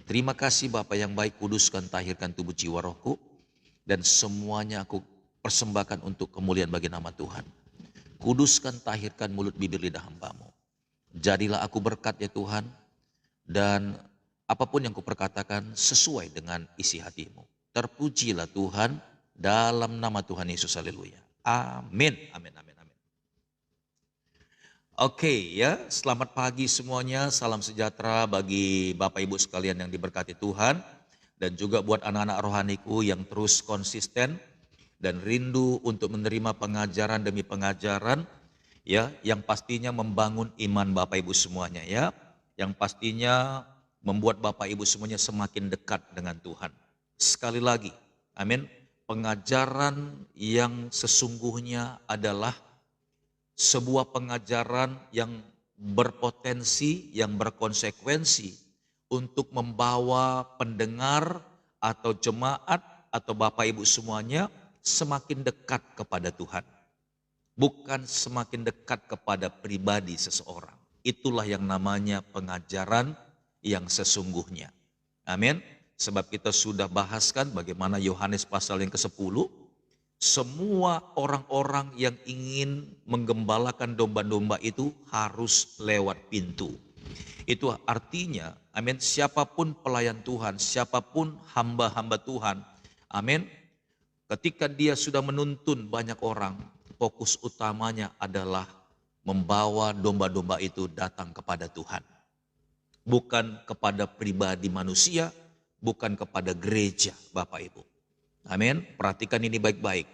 Terima kasih Bapa yang baik, kuduskan, tahirkan tubuh jiwa rohku, dan semuanya aku persembahkan untuk kemuliaan bagi nama Tuhan. Kuduskan, tahirkan mulut bibir lidah hamba-Mu. Jadilah aku berkat ya Tuhan, dan apapun yang kuperkatakan sesuai dengan isi hati-Mu. Terpujilah Tuhan, dalam nama Tuhan Yesus, haleluya. Amin, amin, amin, amin. Oke ya, selamat pagi semuanya, salam sejahtera bagi Bapak Ibu sekalian yang diberkati Tuhan. Dan juga buat anak-anak rohaniku yang terus konsisten dan rindu untuk menerima pengajaran demi pengajaran, ya, yang pastinya membangun iman Bapak Ibu semuanya ya, yang pastinya membuat Bapak Ibu semuanya semakin dekat dengan Tuhan. Sekali lagi, amin, pengajaran yang sesungguhnya adalah sebuah pengajaran yang berpotensi, yang berkonsekuensi untuk membawa pendengar atau jemaat atau Bapak Ibu semuanya semakin dekat kepada Tuhan. Bukan semakin dekat kepada pribadi seseorang. Itulah yang namanya pengajaran yang sesungguhnya. Amin. Sebab kita sudah bahaskan bagaimana Yohanes pasal yang ke-10, semua orang-orang yang ingin menggembalakan domba-domba itu harus lewat pintu. Itu artinya, amin, siapapun pelayan Tuhan, siapapun hamba-hamba Tuhan, amin, ketika dia sudah menuntun banyak orang, fokus utamanya adalah membawa domba-domba itu datang kepada Tuhan. Bukan kepada pribadi manusia, bukan kepada gereja, Bapak Ibu. Amin. Perhatikan ini baik-baik.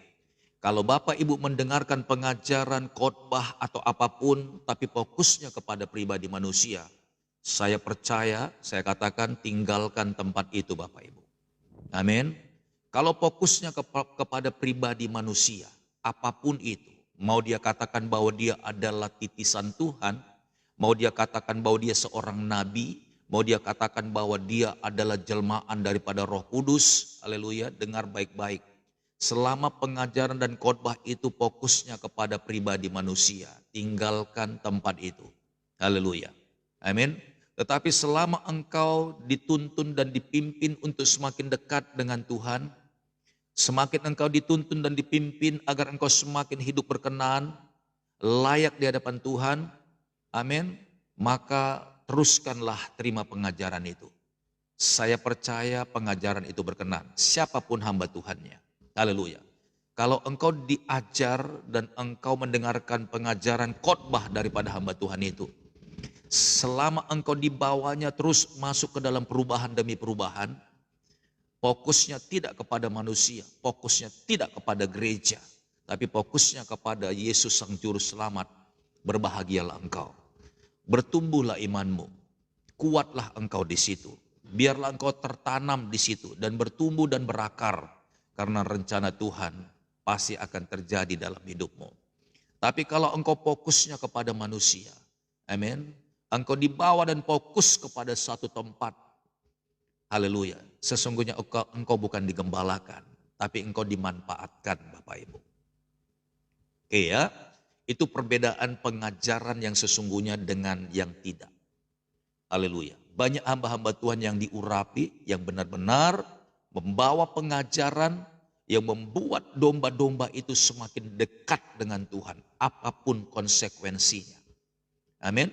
Kalau Bapak Ibu mendengarkan pengajaran, khotbah atau apapun, tapi fokusnya kepada pribadi manusia, saya percaya, saya katakan tinggalkan tempat itu Bapak Ibu. Amin. Kalau fokusnya kepada pribadi manusia, apapun itu, mau dia katakan bahwa dia adalah titisan Tuhan, mau dia katakan bahwa dia seorang nabi, mau dia katakan bahwa dia adalah jelmaan daripada Roh Kudus, haleluya, dengar baik-baik. Selama pengajaran dan khotbah itu fokusnya kepada pribadi manusia, tinggalkan tempat itu. Haleluya. Amin. Tetapi selama engkau dituntun dan dipimpin untuk semakin dekat dengan Tuhan, semakin engkau dituntun dan dipimpin agar engkau semakin hidup berkenan, layak di hadapan Tuhan, amin, maka teruskanlah terima pengajaran itu. Saya percaya pengajaran itu berkenan, siapapun hamba Tuhannya. Haleluya. Kalau engkau diajar dan engkau mendengarkan pengajaran khotbah daripada hamba Tuhan itu, selama engkau dibawanya terus masuk ke dalam perubahan demi perubahan, fokusnya tidak kepada manusia, fokusnya tidak kepada gereja, tapi fokusnya kepada Yesus Sang Juru Selamat, berbahagialah engkau. Bertumbuhlah imanmu, kuatlah engkau di situ. Biarlah engkau tertanam di situ dan bertumbuh dan berakar, karena rencana Tuhan pasti akan terjadi dalam hidupmu. Tapi kalau engkau fokusnya kepada manusia, amin, engkau dibawa dan fokus kepada satu tempat, haleluya, sesungguhnya engkau bukan digembalakan, tapi engkau dimanfaatkan Bapak Ibu. Oke ya, itu perbedaan pengajaran yang sesungguhnya dengan yang tidak. Haleluya. Banyak hamba-hamba Tuhan yang diurapi, yang benar-benar membawa pengajaran yang membuat domba-domba itu semakin dekat dengan Tuhan, apapun konsekuensinya. Amin.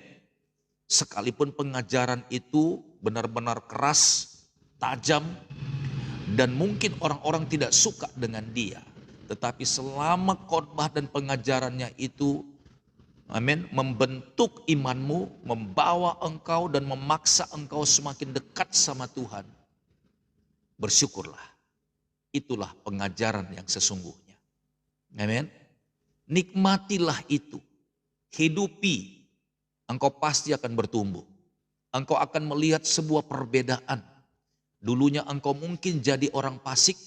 Sekalipun pengajaran itu benar-benar keras, tajam, dan mungkin orang-orang tidak suka dengan dia, tetapi selama khotbah dan pengajarannya itu, amin, membentuk imanmu, membawa engkau dan memaksa engkau semakin dekat sama Tuhan, bersyukurlah. Itulah pengajaran yang sesungguhnya. Amin. Nikmatilah itu. Hidupi. Engkau pasti akan bertumbuh. Engkau akan melihat sebuah perbedaan. Dulunya engkau mungkin jadi orang fasik.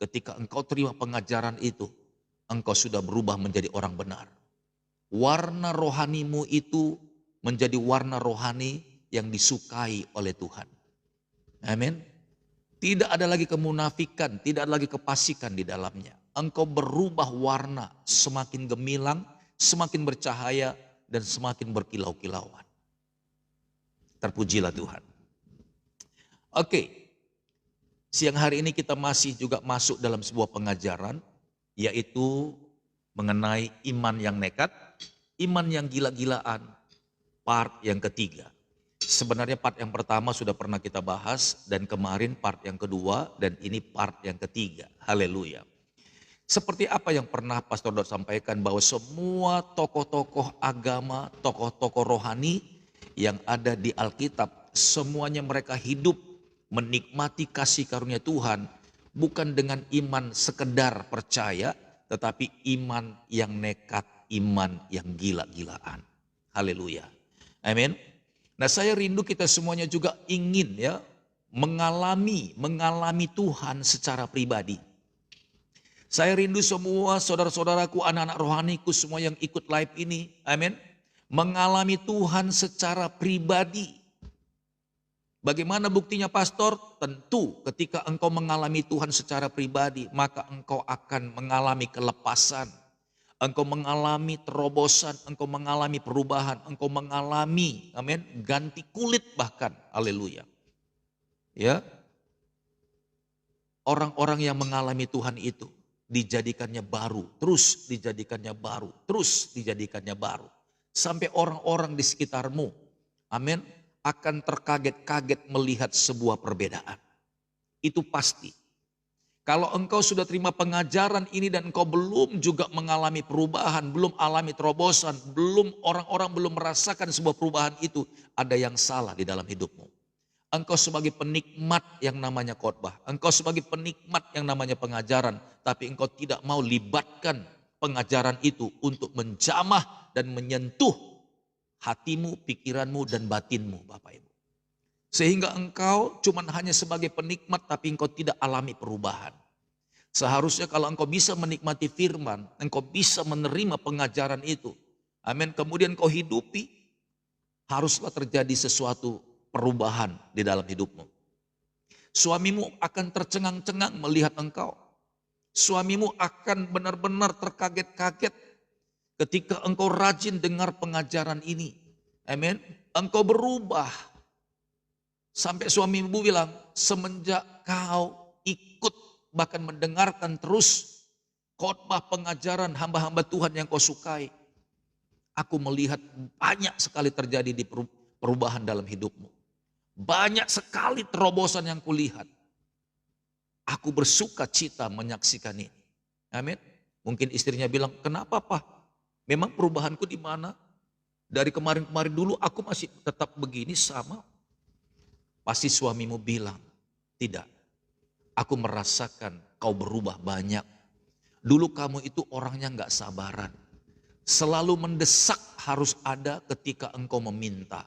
Ketika engkau terima pengajaran itu, engkau sudah berubah menjadi orang benar. Warna rohanimu itu menjadi warna rohani yang disukai oleh Tuhan. Amin. Tidak ada lagi kemunafikan, tidak ada lagi kefasikan di dalamnya. Engkau berubah warna, semakin gemilang, semakin bercahaya, dan semakin berkilau-kilauan. Terpujilah Tuhan. Oke, siang hari ini kita masih juga masuk dalam sebuah pengajaran, yaitu mengenai iman yang nekat, iman yang gila-gilaan, part yang ketiga. Sebenarnya part yang pertama sudah pernah kita bahas, dan kemarin part yang kedua, dan ini part yang ketiga. Haleluya. Seperti apa yang pernah Pastor Dot sampaikan, bahwa semua tokoh-tokoh agama, tokoh-tokoh rohani yang ada di Alkitab, semuanya mereka hidup menikmati kasih karunia Tuhan, bukan dengan iman sekedar percaya, tetapi iman yang nekat, iman yang gila-gilaan. Haleluya. Amin. Nah, saya rindu kita semuanya juga ingin ya mengalami Tuhan secara pribadi. Saya rindu semua saudara-saudaraku, anak-anak rohaniku semua yang ikut live ini, amin, mengalami Tuhan secara pribadi. Bagaimana buktinya pastor? Tentu ketika engkau mengalami Tuhan secara pribadi, maka engkau akan mengalami kelepasan. Engkau mengalami terobosan, engkau mengalami perubahan, engkau mengalami, amin, ganti kulit bahkan, haleluya. Ya, orang-orang yang mengalami Tuhan itu dijadikannya baru, terus dijadikannya baru, terus dijadikannya baru. Sampai orang-orang di sekitarmu, amin, akan terkaget-kaget melihat sebuah perbedaan. Itu pasti. Kalau engkau sudah terima pengajaran ini dan engkau belum juga mengalami perubahan, belum alami terobosan, orang-orang belum merasakan sebuah perubahan itu, ada yang salah di dalam hidupmu. Engkau sebagai penikmat yang namanya khotbah, engkau sebagai penikmat yang namanya pengajaran, tapi engkau tidak mau libatkan pengajaran itu untuk menjamah dan menyentuh hatimu, pikiranmu, dan batinmu, Bapak Ibu. Sehingga engkau cuman hanya sebagai penikmat, tapi engkau tidak alami perubahan. Seharusnya kalau engkau bisa menikmati firman, engkau bisa menerima pengajaran itu, amin, kemudian engkau hidupi, haruslah terjadi sesuatu perubahan di dalam hidupmu. Suamimu akan tercengang-cengang melihat engkau. Suamimu akan benar-benar terkaget-kaget ketika engkau rajin dengar pengajaran ini. Amin. Engkau berubah. Sampai suamimu bilang, semenjak kau ikut bahkan mendengarkan terus khotbah pengajaran hamba-hamba Tuhan yang kau sukai, aku melihat banyak sekali terjadi di perubahan dalam hidupmu. Banyak sekali terobosan yang kulihat. Aku bersuka cita menyaksikan ini. Amin. Mungkin istrinya bilang, kenapa Pak? Memang perubahanku di mana? Dari kemarin-kemarin dulu aku masih tetap begini sama. Pasti suamimu bilang, tidak. Aku merasakan kau berubah banyak. Dulu kamu itu orangnya gak sabaran. Selalu mendesak harus ada ketika engkau meminta.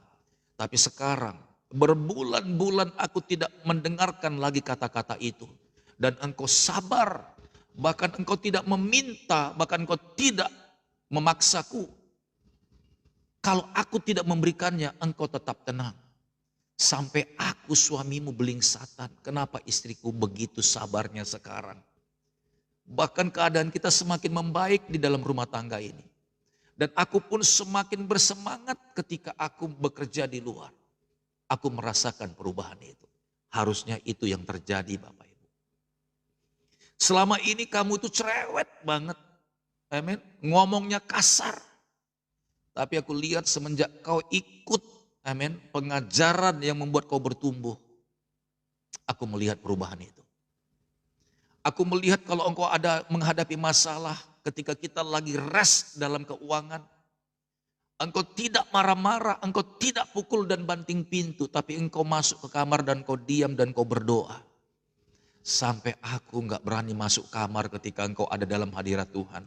Tapi sekarang berbulan-bulan aku tidak mendengarkan lagi kata-kata itu. Dan engkau sabar. Bahkan engkau tidak meminta. Bahkan engkau tidak memaksaku. Kalau aku tidak memberikannya, engkau tetap tenang. Sampai aku suamimu belingsatan. Kenapa istriku begitu sabarnya sekarang? Bahkan keadaan kita semakin membaik di dalam rumah tangga ini. Dan aku pun semakin bersemangat ketika aku bekerja di luar. Aku merasakan perubahan itu. Harusnya itu yang terjadi Bapak Ibu. Selama ini kamu itu cerewet banget. Amin. Ngomongnya kasar. Tapi aku lihat semenjak kau ikut, amin, pengajaran yang membuat kau bertumbuh, aku melihat perubahan itu. Aku melihat kalau engkau ada menghadapi masalah ketika kita lagi rest dalam keuangan, engkau tidak marah-marah, engkau tidak pukul dan banting pintu, tapi engkau masuk ke kamar dan kau diam dan kau berdoa. Sampai aku gak berani masuk kamar ketika engkau ada dalam hadirat Tuhan.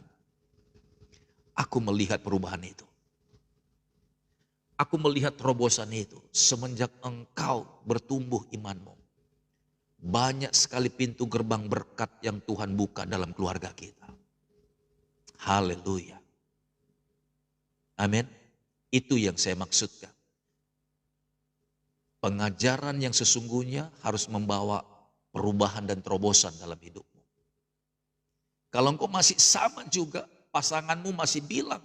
Aku melihat perubahan itu. Aku melihat terobosan itu semenjak engkau bertumbuh imanmu. Banyak sekali pintu gerbang berkat yang Tuhan buka dalam keluarga kita. Haleluya. Amin. Itu yang saya maksudkan. Pengajaran yang sesungguhnya harus membawa perubahan dan terobosan dalam hidupmu. Kalau engkau masih sama juga, pasanganmu masih bilang,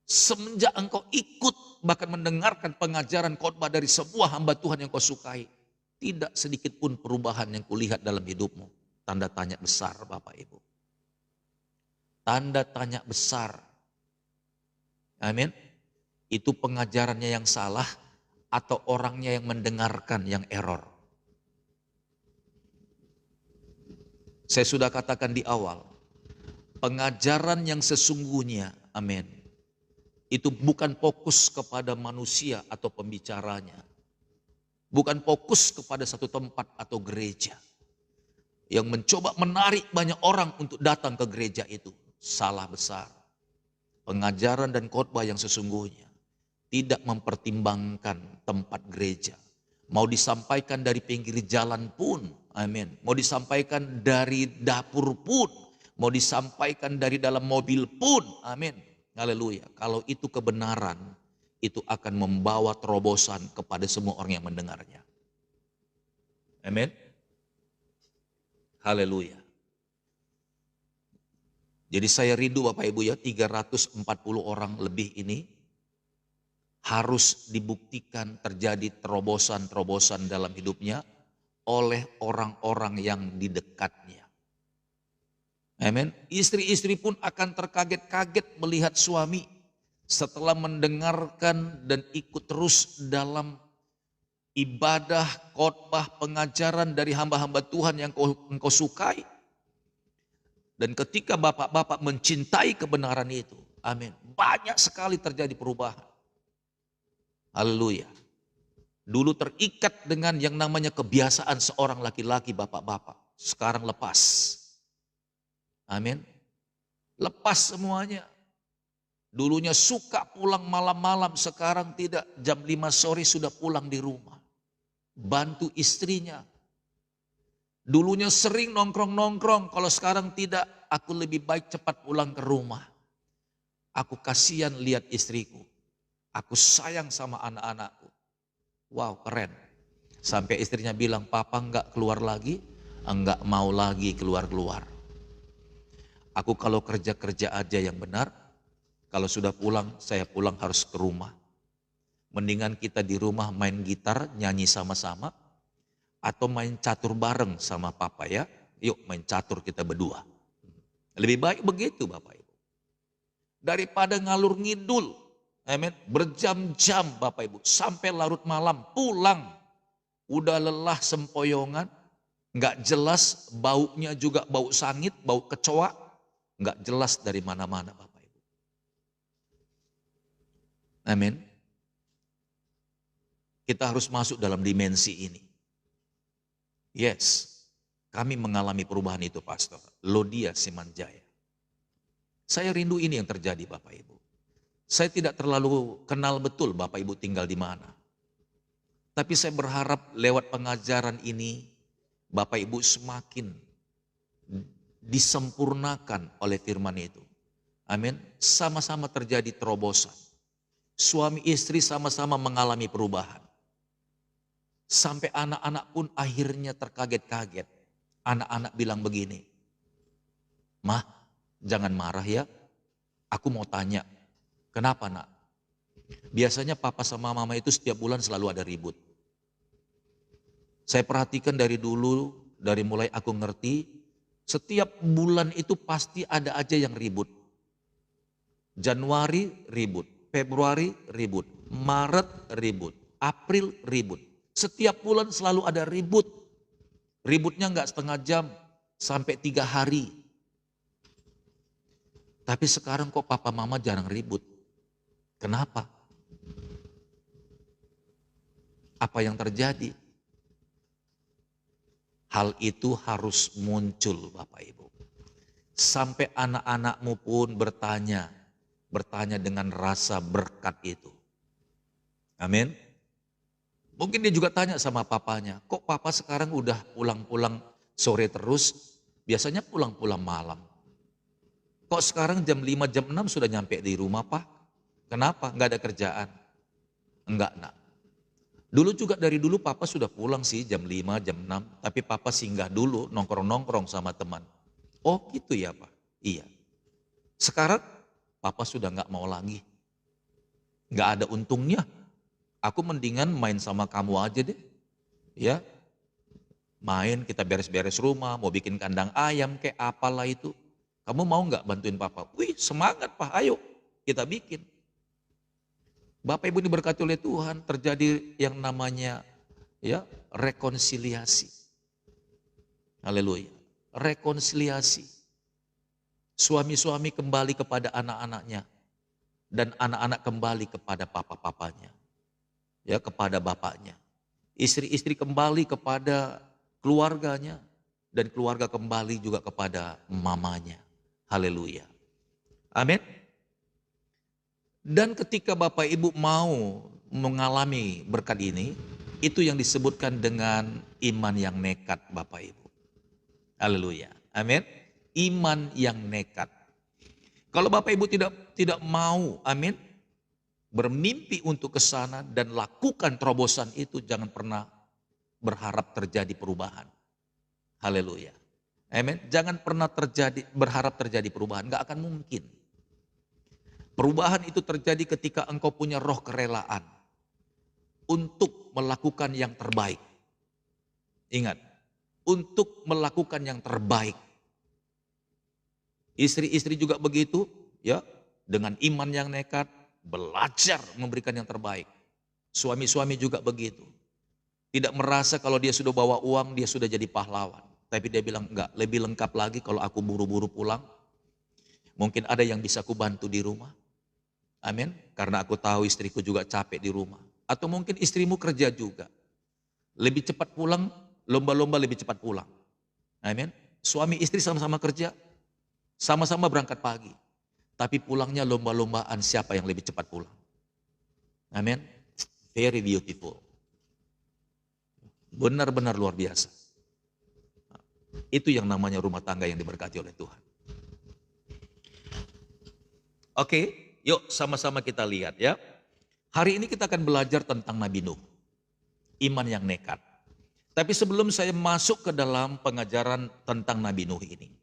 semenjak engkau ikut bahkan mendengarkan pengajaran khotbah dari sebuah hamba Tuhan yang kau sukai, Tidak sedikit pun perubahan yang kulihat dalam hidupmu. Tanda tanya besar Bapak Ibu. Tanda tanya besar. Amin. Itu pengajarannya yang salah atau orangnya yang mendengarkan yang error. Saya sudah katakan di awal, pengajaran yang sesungguhnya, amin, itu bukan fokus kepada manusia atau pembicaranya. Bukan fokus kepada satu tempat atau gereja. Yang mencoba menarik banyak orang untuk datang ke gereja itu. Salah besar. Pengajaran dan khotbah yang sesungguhnya tidak mempertimbangkan tempat gereja. Mau disampaikan dari pinggir jalan pun, amin. Mau disampaikan dari dapur pun, mau disampaikan dari dalam mobil pun, amin. Haleluya. Kalau itu kebenaran, itu akan membawa terobosan kepada semua orang yang mendengarnya. Amin. Haleluya. Jadi saya rindu Bapak Ibu ya, 340 orang lebih ini harus dibuktikan terjadi terobosan-terobosan dalam hidupnya oleh orang-orang yang di dekatnya. Amin. Istri-istri pun akan terkaget-kaget melihat suami setelah mendengarkan dan ikut terus dalam ibadah, khotbah, pengajaran dari hamba-hamba Tuhan yang engkau sukai. Dan ketika bapak-bapak mencintai kebenaran itu, amin, banyak sekali terjadi perubahan. Haleluya. Dulu terikat dengan yang namanya kebiasaan seorang laki-laki bapak-bapak. Sekarang lepas. Amin. Lepas semuanya. Dulunya suka pulang malam-malam, sekarang tidak. Jam 5 sore sudah pulang di rumah. Bantu istrinya. Dulunya sering nongkrong-nongkrong, kalau sekarang tidak, aku lebih baik cepat pulang ke rumah. Aku kasihan lihat istriku. Aku sayang sama anak-anakku. Wow, keren. Sampai istrinya bilang, papa enggak keluar lagi, enggak mau lagi keluar-keluar. Aku kalau kerja-kerja aja yang benar, kalau sudah pulang, saya pulang harus ke rumah. Mendingan kita di rumah main gitar, nyanyi sama-sama, atau main catur bareng sama papa ya. Yuk main catur kita berdua. Lebih baik begitu Bapak Ibu. Daripada ngalur ngidul. Amin. Berjam-jam Bapak Ibu. Sampai larut malam pulang. Udah lelah sempoyongan. Nggak jelas, baunya juga bau sangit, bau kecoa. Nggak jelas dari mana-mana Bapak Ibu. Amin. Kita harus masuk dalam dimensi ini. Yes, kami mengalami perubahan itu Pastor. Lodia Simanjaya. Saya rindu ini yang terjadi Bapak Ibu. Saya tidak terlalu kenal betul Bapak Ibu tinggal di mana. Tapi saya berharap lewat pengajaran ini Bapak Ibu semakin disempurnakan oleh firman itu. Amin. Sama-sama terjadi terobosan. Suami istri sama-sama mengalami perubahan. Sampai anak-anak pun akhirnya terkaget-kaget. Anak-anak bilang begini, "Mah, jangan marah ya. Aku mau tanya, kenapa nak? Biasanya papa sama mama itu setiap bulan selalu ada ribut. Saya perhatikan dari dulu, dari mulai aku ngerti, setiap bulan itu pasti ada aja yang ribut. Januari ribut, Februari ribut, Maret ribut, April ribut. Setiap bulan selalu ada ribut. Ributnya enggak setengah jam, sampai 3 hari. Tapi sekarang kok papa mama jarang ribut. Kenapa? Apa yang terjadi? Hal itu harus muncul Bapak Ibu. Sampai anak-anakmu pun bertanya dengan rasa berkat itu. Amin. Mungkin dia juga tanya sama papanya, kok papa sekarang udah pulang-pulang sore terus, biasanya pulang-pulang malam. Kok sekarang jam 5, jam 6 sudah nyampe di rumah Pak? Kenapa? Enggak ada kerjaan? Enggak nak. Dulu juga dari dulu papa sudah pulang sih jam 5, jam 6, tapi papa singgah dulu nongkrong-nongkrong sama teman. Oh gitu ya Pak? Iya. Sekarang papa sudah enggak mau lagi. Enggak ada untungnya. Aku mendingan main sama kamu aja deh. Ya, Main, kita beres-beres rumah, mau bikin kandang ayam, kayak apalah itu. Kamu mau nggak bantuin papa? Wih, semangat Pak, ayo kita bikin. Bapak Ibu diberkati oleh Tuhan, terjadi yang namanya ya rekonsiliasi. Haleluya. Rekonsiliasi. Suami-suami kembali kepada anak-anaknya dan anak-anak kembali kepada papa-papanya. Ya, kepada bapaknya. Istri-istri kembali kepada keluarganya dan keluarga kembali juga kepada mamanya. Haleluya. Amin. Dan ketika Bapak Ibu mau mengalami berkat ini, itu yang disebutkan dengan iman yang nekat Bapak Ibu. Haleluya. Amin. Iman yang nekat. Kalau Bapak Ibu tidak mau, amin, bermimpi untuk ke sana dan lakukan terobosan itu, jangan pernah berharap terjadi perubahan. Haleluya. Amin. Jangan pernah berharap terjadi perubahan, gak akan mungkin. Perubahan itu terjadi ketika engkau punya roh kerelaan untuk melakukan yang terbaik. Ingat, untuk melakukan yang terbaik. Istri-istri juga begitu, ya, dengan iman yang nekat, belajar memberikan yang terbaik. Suami-suami juga begitu. Tidak merasa kalau dia sudah bawa uang, dia sudah jadi pahlawan. Tapi dia bilang, enggak, lebih lengkap lagi kalau aku buru-buru pulang. Mungkin ada yang bisa aku bantu di rumah. Amin. Karena aku tahu istriku juga capek di rumah. Atau mungkin istrimu kerja juga. Lebih cepat pulang, lomba-lomba lebih cepat pulang. Amin. Suami istri sama-sama kerja, sama-sama berangkat pagi. Tapi pulangnya lomba-lombaan siapa yang lebih cepat pulang. Amin. Very beautiful. Benar-benar luar biasa. Itu yang namanya rumah tangga yang diberkati oleh Tuhan. Oke, yuk sama-sama kita lihat ya. Hari ini kita akan belajar tentang Nabi Nuh. Iman yang nekat. Tapi sebelum saya masuk ke dalam pengajaran tentang Nabi Nuh ini.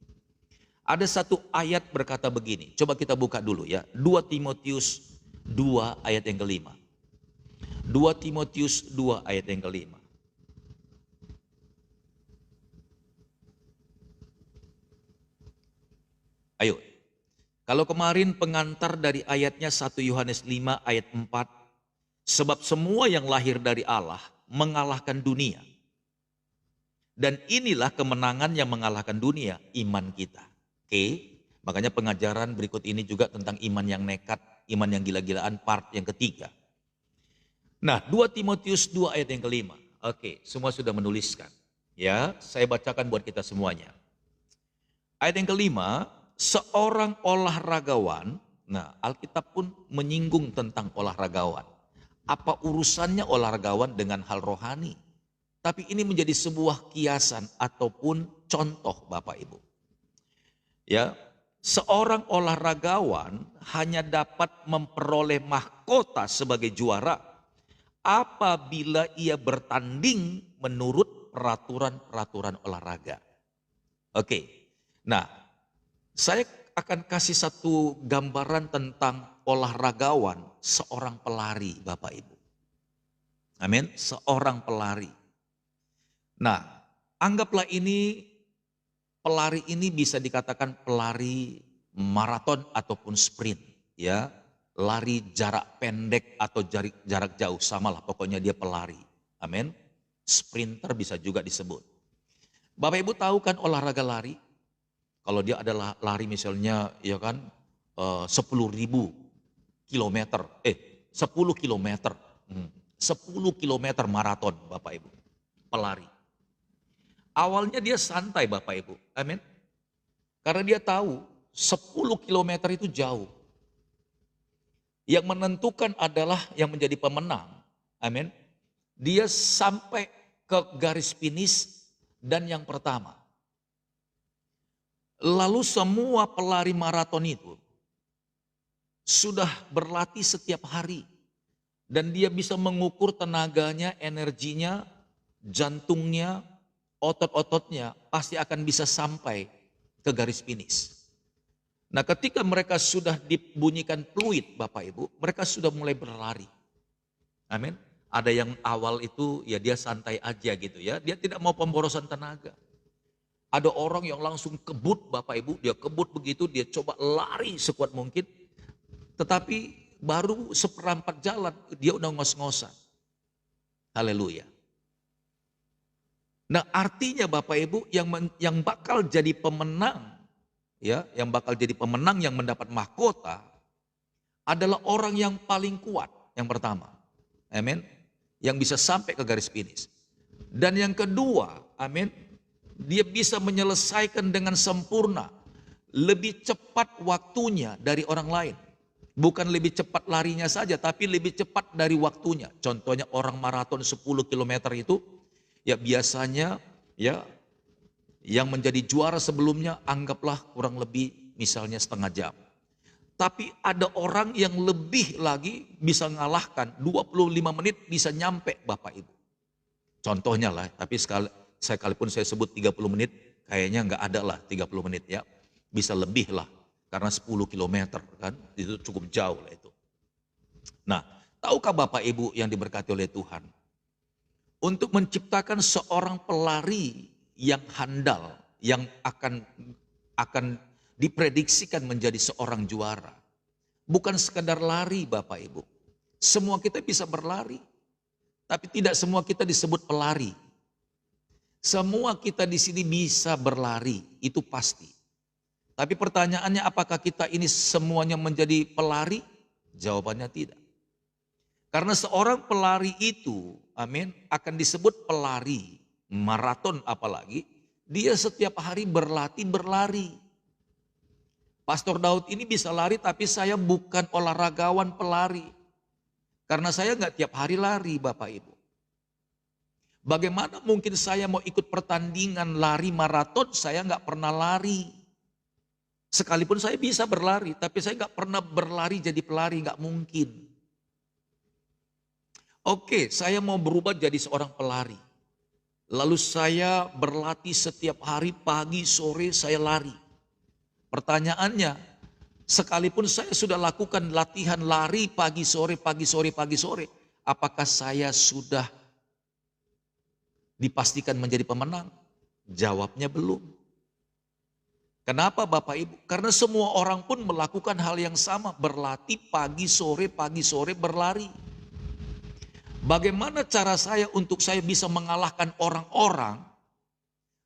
Ada satu ayat berkata begini. Coba kita buka dulu ya. 2 Timotius 2 ayat yang kelima. 2 Timotius 2 ayat yang kelima. Ayo. Kalau kemarin pengantar dari ayatnya 1 Yohanes 5 ayat 4. Sebab semua yang lahir dari Allah mengalahkan dunia. Dan inilah kemenangan yang mengalahkan dunia, iman kita. Oke, makanya pengajaran berikut ini juga tentang iman yang nekat, iman yang gila-gilaan part yang ketiga. Nah, 2 Timotius 2 ayat yang kelima. Oke, semua sudah menuliskan. Ya, saya bacakan buat kita semuanya. Ayat yang kelima, seorang olahragawan, nah Alkitab pun menyinggung tentang olahragawan. Apa urusannya olahragawan dengan hal rohani? Tapi ini menjadi sebuah kiasan ataupun contoh Bapak Ibu. Ya, seorang olahragawan hanya dapat memperoleh mahkota sebagai juara apabila ia bertanding menurut peraturan-peraturan olahraga. Oke, nah saya akan kasih satu gambaran tentang olahragawan, seorang pelari Bapak Ibu. Amin, seorang pelari. Nah, anggaplah ini pelari ini bisa dikatakan pelari maraton ataupun sprint, ya. Lari jarak pendek atau jarak jauh, samalah pokoknya dia pelari. Amin. Sprinter bisa juga disebut. Bapak Ibu tahu kan olahraga lari? Kalau dia adalah lari misalnya ya kan 10.000 kilometer, 10 kilometer, 10 kilometer maraton Bapak Ibu, pelari. Awalnya dia santai Bapak Ibu, amin. Karena dia tahu 10 kilometer itu jauh. Yang menentukan adalah yang menjadi pemenang, amin. Dia sampai ke garis finish dan yang pertama. Lalu semua pelari maraton itu sudah berlatih setiap hari. Dan dia bisa mengukur tenaganya, energinya, jantungnya, otot-ototnya pasti akan bisa sampai ke garis finish. Nah ketika mereka sudah dibunyikan peluit Bapak Ibu, mereka sudah mulai berlari. Amin. Ada yang awal itu ya dia santai aja gitu ya, dia tidak mau pemborosan tenaga. Ada orang yang langsung kebut Bapak Ibu, dia kebut begitu, dia coba lari sekuat mungkin. Tetapi baru seperempat jalan dia udah ngos-ngosan. Haleluya. Nah artinya Bapak Ibu yang bakal jadi pemenang, ya, yang bakal jadi pemenang yang mendapat mahkota adalah orang yang paling kuat yang pertama. Amin. Yang bisa sampai ke garis finish. Dan yang kedua, amin, dia bisa menyelesaikan dengan sempurna, lebih cepat waktunya dari orang lain. Bukan lebih cepat larinya saja, tapi lebih cepat dari waktunya. Contohnya orang maraton 10 km itu, ya biasanya ya yang menjadi juara sebelumnya anggaplah kurang lebih misalnya setengah jam. Tapi ada orang yang lebih lagi bisa mengalahkan 25 menit bisa nyampe Bapak Ibu. Contohnya lah, tapi sekalipun saya sebut 30 menit, kayaknya nggak ada lah 30 menit ya. Bisa lebih lah, karena 10 kilometer kan, itu cukup jauh lah itu. Nah, tahukah Bapak Ibu yang diberkati oleh Tuhan? Untuk menciptakan seorang pelari yang handal, yang akan diprediksikan menjadi seorang juara. Bukan sekedar lari Bapak Ibu. Semua kita bisa berlari. Tapi tidak semua kita disebut pelari. Semua kita di sini bisa berlari, itu pasti. Tapi pertanyaannya apakah kita ini semuanya menjadi pelari? Jawabannya tidak. Karena seorang pelari itu, amin, akan disebut pelari, maraton apalagi, dia setiap hari berlari. Pastor Daud ini bisa lari tapi saya bukan olahragawan pelari. Karena saya nggak tiap hari lari Bapak Ibu. Bagaimana mungkin saya mau ikut pertandingan lari maraton, saya nggak pernah lari. Sekalipun saya bisa berlari, tapi saya nggak pernah berlari jadi pelari, nggak mungkin. Oke, saya mau berubah jadi seorang pelari. Lalu saya berlatih setiap hari pagi sore saya lari. Pertanyaannya, sekalipun saya sudah lakukan latihan lari pagi sore, apakah saya sudah dipastikan menjadi pemenang? Jawabnya belum. Kenapa Bapak Ibu? Karena semua orang pun melakukan hal yang sama, berlatih pagi sore berlari. Bagaimana cara saya untuk saya bisa mengalahkan orang-orang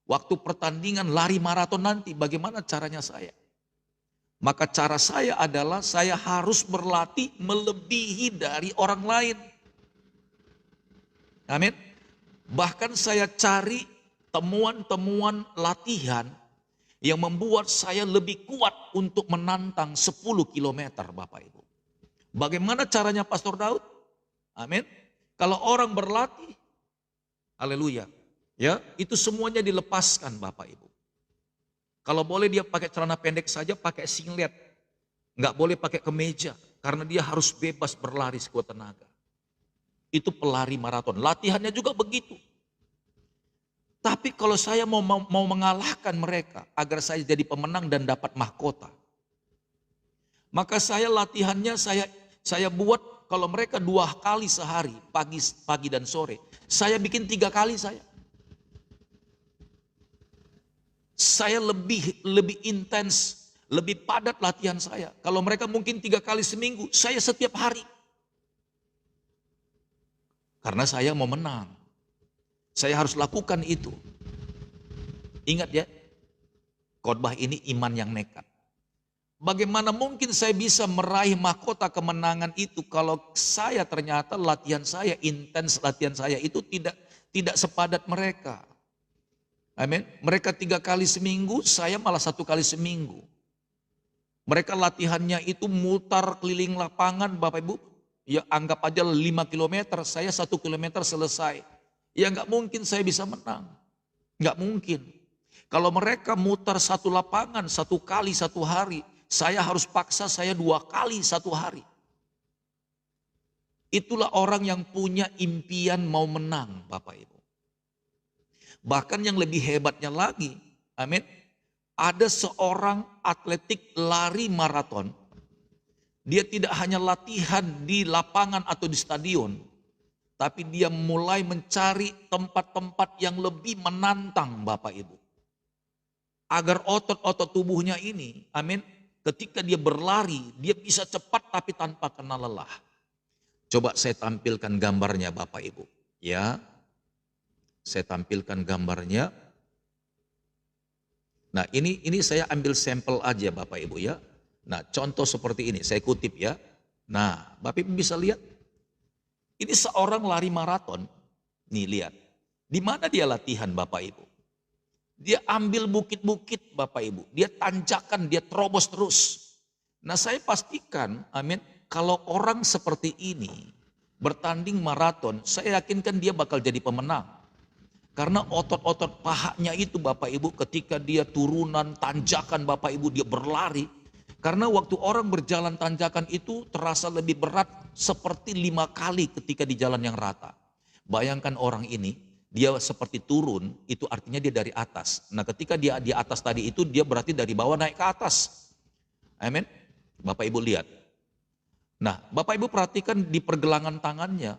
waktu pertandingan lari maraton nanti, bagaimana caranya saya? Maka cara saya adalah saya harus berlatih melebihi dari orang lain. Amin. Bahkan saya cari temuan-temuan latihan yang membuat saya lebih kuat untuk menantang 10 kilometer Bapak Ibu. Bagaimana caranya Pastor Daud? Amin. Kalau orang berlatih, haleluya. Ya, itu semuanya dilepaskan Bapak Ibu. Kalau boleh dia pakai celana pendek saja, pakai singlet. Nggak boleh pakai kemeja, karena dia harus bebas berlari sekuat tenaga. Itu pelari maraton, latihannya juga begitu. Tapi kalau saya mau mengalahkan mereka, agar saya jadi pemenang dan dapat mahkota. Maka saya latihannya saya buat, kalau mereka 2 kali sehari, pagi dan sore. Saya bikin 3 kali saya. Saya lebih intens, lebih padat latihan saya. Kalau mereka mungkin 3 kali seminggu, saya setiap hari. Karena saya mau menang. Saya harus lakukan itu. Ingat ya, khotbah ini iman yang nekat. Bagaimana mungkin saya bisa meraih mahkota kemenangan itu kalau saya ternyata latihan saya, intens latihan saya itu tidak sepadat mereka. Amin. Mereka 3 kali seminggu, saya malah 1 kali seminggu. Mereka latihannya itu mutar keliling lapangan Bapak Ibu. Ya anggap aja 5 kilometer, saya 1 kilometer selesai. Ya nggak mungkin saya bisa menang. Nggak mungkin. Kalau mereka mutar 1 lapangan 1 kali 1 hari, saya harus paksa saya 2 kali 1 hari. Itulah orang yang punya impian mau menang Bapak Ibu. Bahkan yang lebih hebatnya lagi, amin, ada seorang atletik lari maraton. Dia tidak hanya latihan di lapangan atau di stadion, Tapi dia mulai mencari tempat-tempat yang lebih menantang Bapak Ibu. Agar otot-otot tubuhnya ini, amin, ketika dia berlari, dia bisa cepat tapi tanpa kena lelah. Coba saya tampilkan gambarnya Bapak Ibu. Ya, saya tampilkan gambarnya. Nah ini saya ambil sampel aja Bapak Ibu ya. Nah contoh seperti ini, saya kutip ya. Nah Bapak Ibu bisa lihat. Ini seorang lari maraton. Nih lihat. Di mana dia latihan Bapak Ibu? Dia ambil bukit-bukit Bapak Ibu. Dia tanjakan, dia terobos terus. Nah saya pastikan, amin, kalau orang seperti ini bertanding maraton, saya yakinkan dia bakal jadi pemenang. Karena otot-otot pahanya itu Bapak Ibu ketika dia turunan, tanjakan Bapak Ibu, dia berlari. Karena waktu orang berjalan tanjakan itu terasa lebih berat seperti 5 kali ketika di jalan yang rata. Bayangkan orang ini, dia seperti turun, itu artinya dia dari atas. Nah ketika dia di atas tadi itu, dia berarti dari bawah naik ke atas. Amin. Bapak Ibu lihat. Nah Bapak Ibu perhatikan di pergelangan tangannya,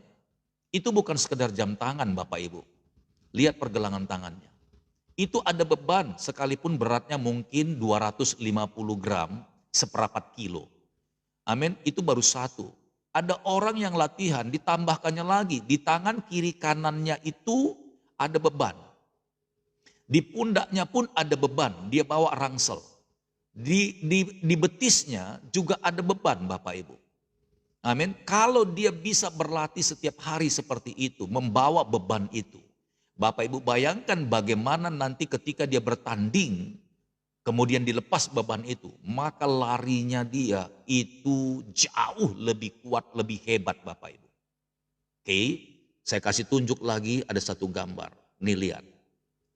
itu bukan sekedar jam tangan Bapak Ibu. Lihat pergelangan tangannya. Itu ada beban sekalipun beratnya mungkin 250 gram, seperempat kilo. Amin, itu baru satu. Ada orang yang latihan ditambahkannya lagi. Di tangan kiri kanannya itu ada beban. Di pundaknya pun ada beban, dia bawa rangsel. Di betisnya juga ada beban Bapak Ibu. Amin, kalau dia bisa berlatih setiap hari seperti itu, membawa beban itu. Bapak Ibu bayangkan bagaimana nanti ketika dia bertanding, kemudian dilepas beban itu, maka larinya dia itu jauh lebih kuat, lebih hebat Bapak Ibu. Oke, saya kasih tunjuk lagi ada satu gambar. Nih lihat.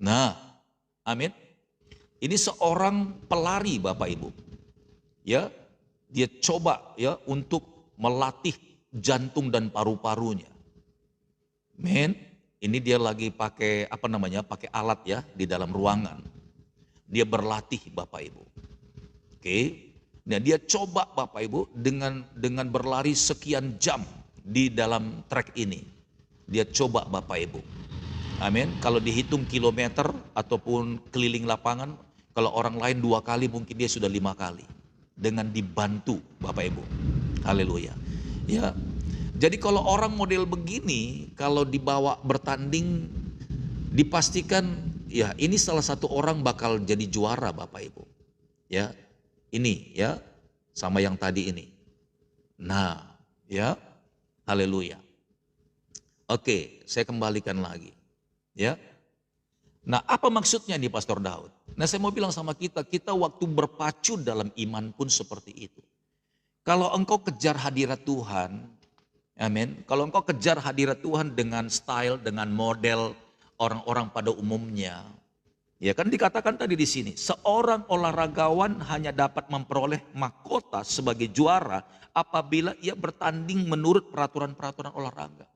Nah, amin. Ini seorang pelari Bapak Ibu. Ya, dia coba ya untuk melatih jantung dan paru-parunya. Men, ini dia lagi pakai pakai alat ya di dalam ruangan. Dia berlatih Bapak Ibu. Oke. Nah, dia coba Bapak Ibu dengan berlari sekian jam di dalam trek ini. Dia coba Bapak Ibu. Amin. Kalau dihitung kilometer ataupun keliling lapangan, kalau orang lain 2 kali mungkin dia sudah 5 kali. Dengan dibantu Bapak Ibu. Haleluya. Ya. Jadi kalau orang model begini, kalau dibawa bertanding, dipastikan ya ini salah satu orang bakal jadi juara Bapak Ibu. Ya, ini ya sama yang tadi ini. Nah, ya, haleluya. Oke, saya kembalikan lagi. Ya. Nah, apa maksudnya nih Pastor Daud? Nah, saya mau bilang sama kita waktu berpacu dalam iman pun seperti itu. Kalau engkau kejar hadirat Tuhan, amin. Kalau engkau kejar hadirat Tuhan dengan style, dengan model orang-orang pada umumnya, ya kan dikatakan tadi di sini, seorang olahragawan hanya dapat memperoleh mahkota sebagai juara apabila ia bertanding menurut peraturan-peraturan olahraga.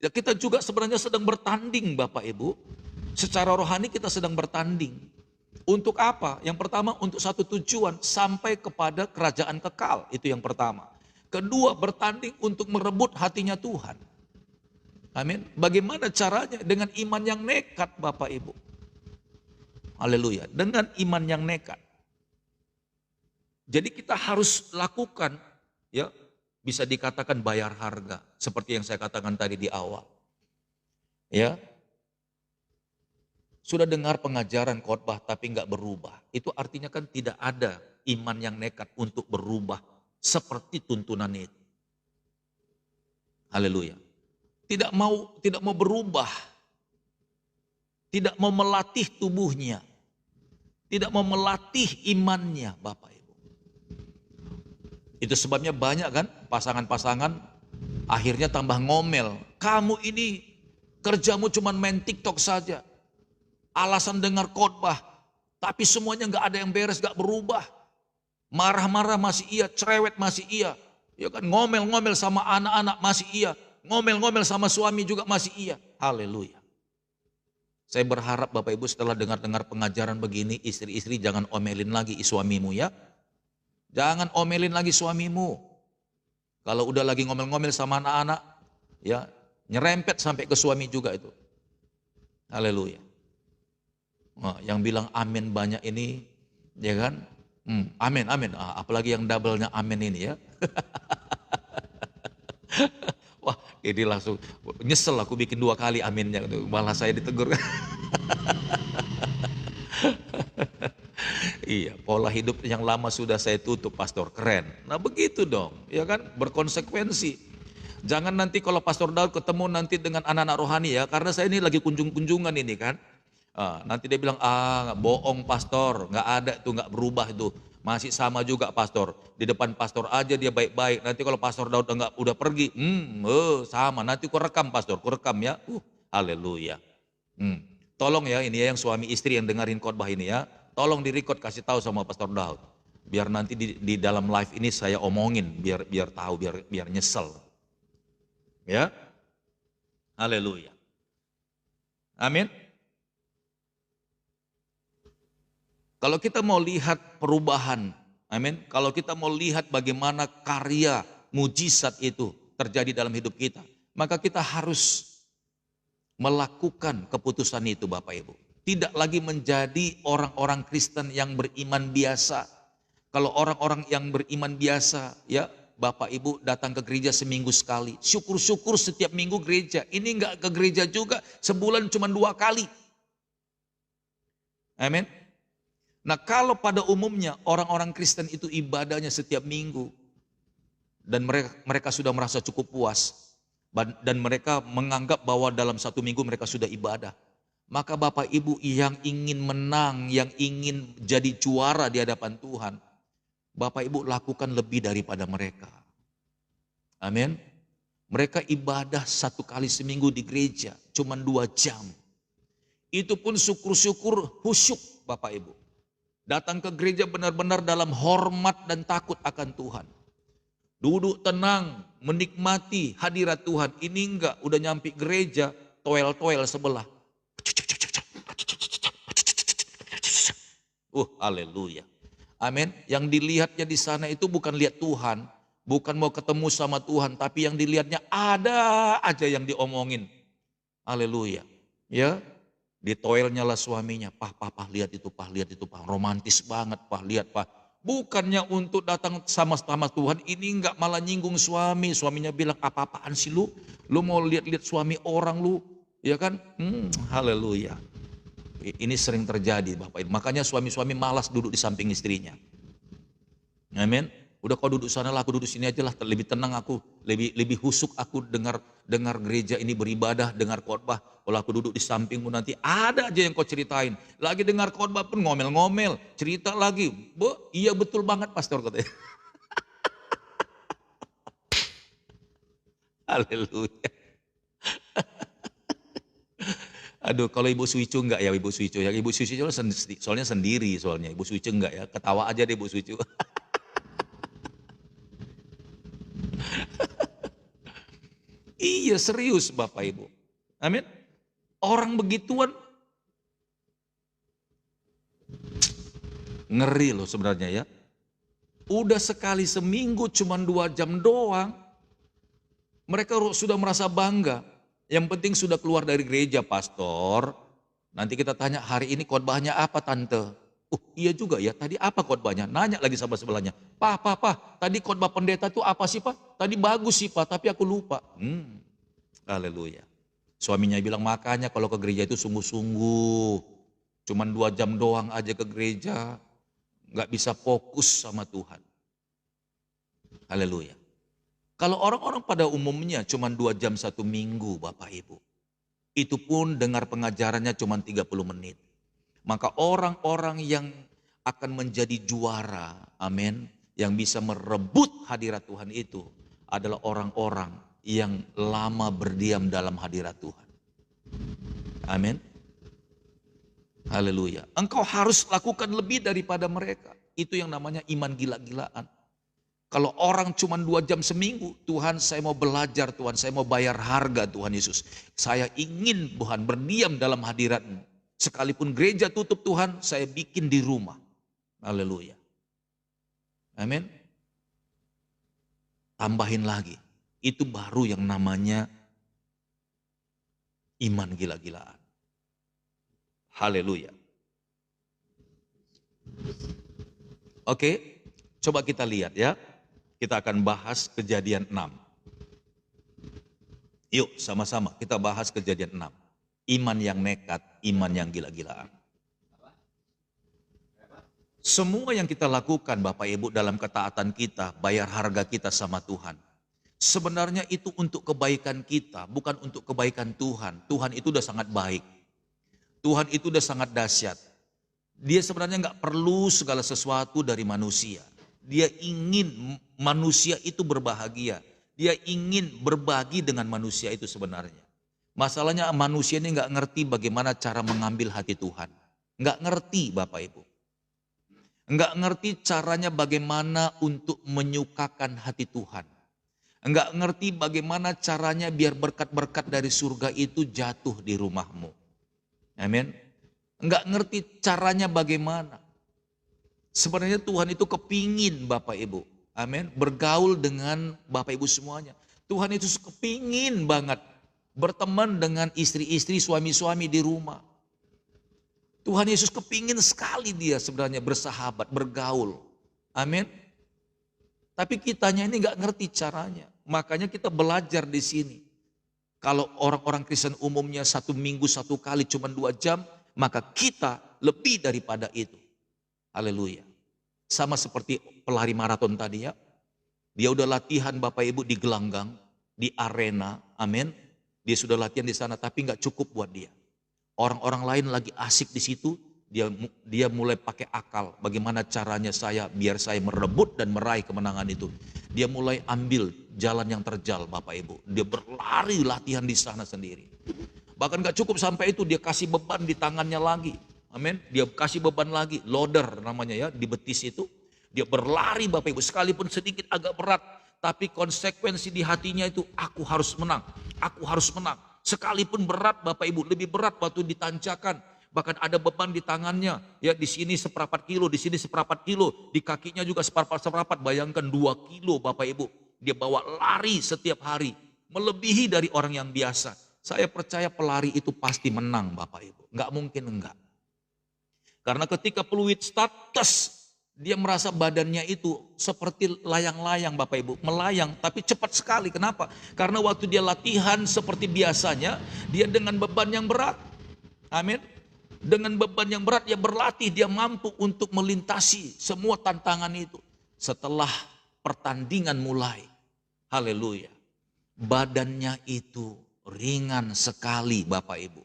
Ya kita juga sebenarnya sedang bertanding Bapak Ibu, secara rohani kita sedang bertanding. Untuk apa? Yang pertama untuk satu tujuan, sampai kepada kerajaan kekal, itu yang pertama. Kedua, bertanding untuk merebut hatinya Tuhan. Amin. Bagaimana caranya? Dengan iman yang nekat Bapak Ibu. Haleluya. Dengan iman yang nekat. Jadi kita harus lakukan, ya, bisa dikatakan bayar harga. Seperti yang saya katakan tadi di awal. Ya. Sudah dengar pengajaran khotbah tapi enggak berubah. Itu artinya kan tidak ada iman yang nekat untuk berubah seperti tuntunan itu. Haleluya. Tidak mau berubah. Tidak mau melatih tubuhnya. Tidak mau melatih imannya Bapak Ibu. Itu sebabnya banyak kan pasangan-pasangan akhirnya tambah ngomel. Kamu ini kerjamu cuma main TikTok saja. Alasan dengar khotbah. Tapi semuanya gak ada yang beres, gak berubah. Marah-marah masih iya, cerewet masih iya. Ya kan, ngomel-ngomel sama anak-anak masih iya. Ngomel-ngomel sama suami juga masih iya. Haleluya. Saya berharap Bapak Ibu setelah dengar-dengar pengajaran begini, istri-istri jangan omelin lagi suamimu ya. Jangan omelin lagi suamimu. Kalau udah lagi ngomel-ngomel sama anak-anak, ya Nyerempet sampai ke suami juga itu. Haleluya. Nah, yang bilang amin banyak ini, ya kan? Amin, amin. Apalagi yang double-nya amin ini ya. Wah, ini langsung nyesel aku bikin 2 kali aminnya. Malah saya ditegur. Iya, pola hidup yang lama sudah saya tutup, pastor. Keren. Nah begitu dong, ya kan? Berkonsekuensi. Jangan nanti kalau Pastor Daud ketemu nanti dengan anak-anak rohani ya, karena saya ini lagi kunjungan ini kan. Nanti dia bilang, bohong pastor, nggak ada itu, nggak berubah itu. Masih sama juga pastor. Di depan pastor aja dia baik-baik. Nanti kalau Pastor Daud udah pergi, sama. Nanti ku rekam pastor, ku rekam ya. Haleluya. Tolong ya ini ya yang suami istri yang dengerin khotbah ini ya. Tolong direcord kasih tahu sama Pastor Daud. Biar nanti di dalam live ini saya omongin, biar tahu, biar nyesel. Ya. Haleluya. Amin. Kalau kita mau lihat perubahan, amin. Kalau kita mau lihat bagaimana karya mujizat itu terjadi dalam hidup kita, maka kita harus melakukan keputusan itu Bapak Ibu. Tidak lagi menjadi orang-orang Kristen yang beriman biasa. Kalau orang-orang yang beriman biasa, ya Bapak Ibu datang ke gereja seminggu sekali. Syukur-syukur setiap minggu gereja. Ini enggak ke gereja juga, sebulan cuma 2 kali. Amin. Nah kalau pada umumnya orang-orang Kristen itu ibadahnya setiap minggu. Dan mereka sudah merasa cukup puas. Dan mereka menganggap bahwa dalam 1 minggu mereka sudah ibadah. Maka Bapak Ibu yang ingin menang, yang ingin jadi juara di hadapan Tuhan. Bapak Ibu lakukan lebih daripada mereka. Amin. Mereka ibadah 1 kali seminggu di gereja, cuma 2 jam. Itu pun syukur-syukur khusyuk Bapak Ibu. Datang ke gereja benar-benar dalam hormat dan takut akan Tuhan. Duduk tenang, menikmati hadirat Tuhan. Ini enggak, udah nyampe gereja, toel-toel sebelah. Haleluya. Amin. Yang dilihatnya di sana itu bukan lihat Tuhan, bukan mau ketemu sama Tuhan, tapi yang dilihatnya ada aja yang diomongin. Haleluya. Ya, di toelnya lah suaminya, pah lihat itu, pah, romantis banget, pah lihat pah. Bukannya untuk datang sama-sama Tuhan, ini enggak, malah nyinggung suami. Suaminya bilang, apa-apaan sih lu? Lu mau lihat-lihat suami orang lu, ya kan? Haleluya. Ini sering terjadi Bapak Ibu. Makanya suami-suami malas duduk di samping istrinya. Amin. Udah kau duduk sana lah, aku duduk sini aja lah, lebih tenang aku, lebih husuk aku dengar gereja ini beribadah, dengar khotbah. Kalau aku duduk di sampingmu nanti ada aja yang kau ceritain. Lagi dengar khotbah pun ngomel-ngomel, cerita lagi. Iya betul banget pastor katanya. Haleluya. Aduh, kalau Ibu Suicu enggak ya Ibu Suicu ya. Ibu Suicu soalnya sendiri soalnya. Ibu Suicu enggak ya. Ketawa aja deh Ibu Suicu. Iya serius Bapak Ibu. Amin. Orang begituan ngeri loh sebenarnya ya. Udah sekali seminggu cuma 2 jam doang. Mereka sudah merasa bangga. Yang penting sudah keluar dari gereja pastor. Nanti kita tanya hari ini khotbahnya apa tante? Iya juga ya, tadi apa khotbahnya? Nanya lagi sama sebelahnya. Pak, tadi khotbah pendeta itu apa sih Pak? Tadi bagus sih Pak, tapi aku lupa. Haleluya. Suaminya bilang makanya kalau ke gereja itu sungguh-sungguh. Cuman 2 jam doang aja ke gereja. Nggak bisa fokus sama Tuhan. Haleluya. Kalau orang-orang pada umumnya cuman 2 jam 1 minggu Bapak Ibu. Itu pun dengar pengajarannya cuma 30 menit. Maka orang-orang yang akan menjadi juara, amin, yang bisa merebut hadirat Tuhan itu adalah orang-orang yang lama berdiam dalam hadirat Tuhan. Amin. Haleluya. Engkau harus lakukan lebih daripada mereka. Itu yang namanya iman gila-gilaan. Kalau orang cuma 2 jam seminggu, Tuhan saya mau belajar, Tuhan saya mau bayar harga Tuhan Yesus. Saya ingin Tuhan berdiam dalam hadirat-Mu. Sekalipun gereja tutup Tuhan, saya bikin di rumah. Haleluya. Amin. Tambahin lagi. Itu baru yang namanya iman gila-gilaan. Haleluya. Oke, coba kita lihat ya. Kita akan bahas Kejadian 6. Yuk sama-sama kita bahas Kejadian 6. Iman yang nekat, iman yang gila-gilaan. Semua yang kita lakukan Bapak Ibu dalam ketaatan kita, bayar harga kita sama Tuhan. Sebenarnya itu untuk kebaikan kita, bukan untuk kebaikan Tuhan. Tuhan itu udah sangat baik. Tuhan itu udah sangat dahsyat. Dia sebenarnya nggak perlu segala sesuatu dari manusia. Dia ingin manusia itu berbahagia. Dia ingin berbagi dengan manusia itu sebenarnya. Masalahnya manusia ini nggak ngerti bagaimana cara mengambil hati Tuhan. Nggak ngerti Bapak Ibu. Nggak ngerti caranya bagaimana untuk menyukakan hati Tuhan. Nggak ngerti bagaimana caranya biar berkat-berkat dari surga itu jatuh di rumahmu. Amin. Nggak ngerti caranya bagaimana. Sebenarnya Tuhan itu kepingin Bapak Ibu. Amin. Bergaul dengan Bapak Ibu semuanya. Tuhan itu kepingin banget berteman dengan istri-istri, suami-suami di rumah. Tuhan Yesus kepingin sekali dia sebenarnya bersahabat, bergaul. Amin. Tapi kitanya ini nggak ngerti caranya. Makanya kita belajar di sini. Kalau orang-orang Kristen umumnya 1 minggu 1 kali cuma 2 jam, maka kita lebih daripada itu. Haleluya. Sama seperti pelari maraton tadi ya. Dia udah latihan Bapak Ibu di gelanggang, di arena, amin. Dia sudah latihan di sana tapi nggak cukup buat dia. Orang-orang lain lagi asik di situ, dia mulai pakai akal. Bagaimana caranya biar saya merebut dan meraih kemenangan itu. Dia mulai ambil jalan yang terjal Bapak Ibu. Dia berlari latihan di sana sendiri. Bahkan gak cukup sampai itu, dia kasih beban di tangannya lagi. Amin. Dia kasih beban lagi, loader namanya ya, di betis itu. Dia berlari Bapak Ibu, sekalipun sedikit agak berat. Tapi konsekuensi di hatinya itu, aku harus menang. Aku harus menang. Sekalipun berat Bapak Ibu, lebih berat waktu ditanjakan. Bahkan ada beban di tangannya, ya di sini 1/4 kilo, di sini 1/4 kilo, di kakinya juga 1/4. Bayangkan 2 kilo Bapak Ibu. Dia bawa lari setiap hari, melebihi dari orang yang biasa. Saya percaya pelari itu pasti menang Bapak Ibu, nggak mungkin enggak. Karena ketika peluit start, dia merasa badannya itu seperti layang-layang Bapak Ibu, melayang tapi cepat sekali. Kenapa? Karena waktu dia latihan seperti biasanya, dia dengan beban yang berat. Amin. Dengan beban yang berat dia berlatih, dia mampu untuk melintasi semua tantangan itu. Setelah pertandingan mulai, haleluya, badannya itu ringan sekali Bapak Ibu.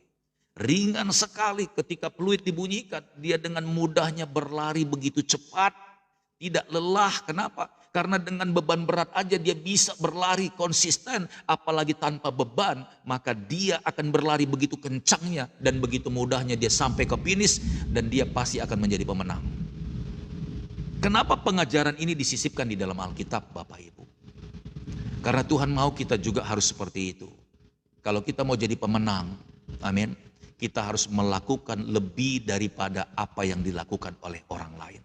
Ringan sekali ketika peluit dibunyikan, dia dengan mudahnya berlari begitu cepat, tidak lelah. Kenapa? Karena dengan beban berat aja dia bisa berlari konsisten, apalagi tanpa beban, maka dia akan berlari begitu kencangnya dan begitu mudahnya dia sampai ke finish dan dia pasti akan menjadi pemenang. Kenapa pengajaran ini disisipkan di dalam Alkitab Bapak Ibu? Karena Tuhan mau kita juga harus seperti itu. Kalau kita mau jadi pemenang, amin, kita harus melakukan lebih daripada apa yang dilakukan oleh orang lain.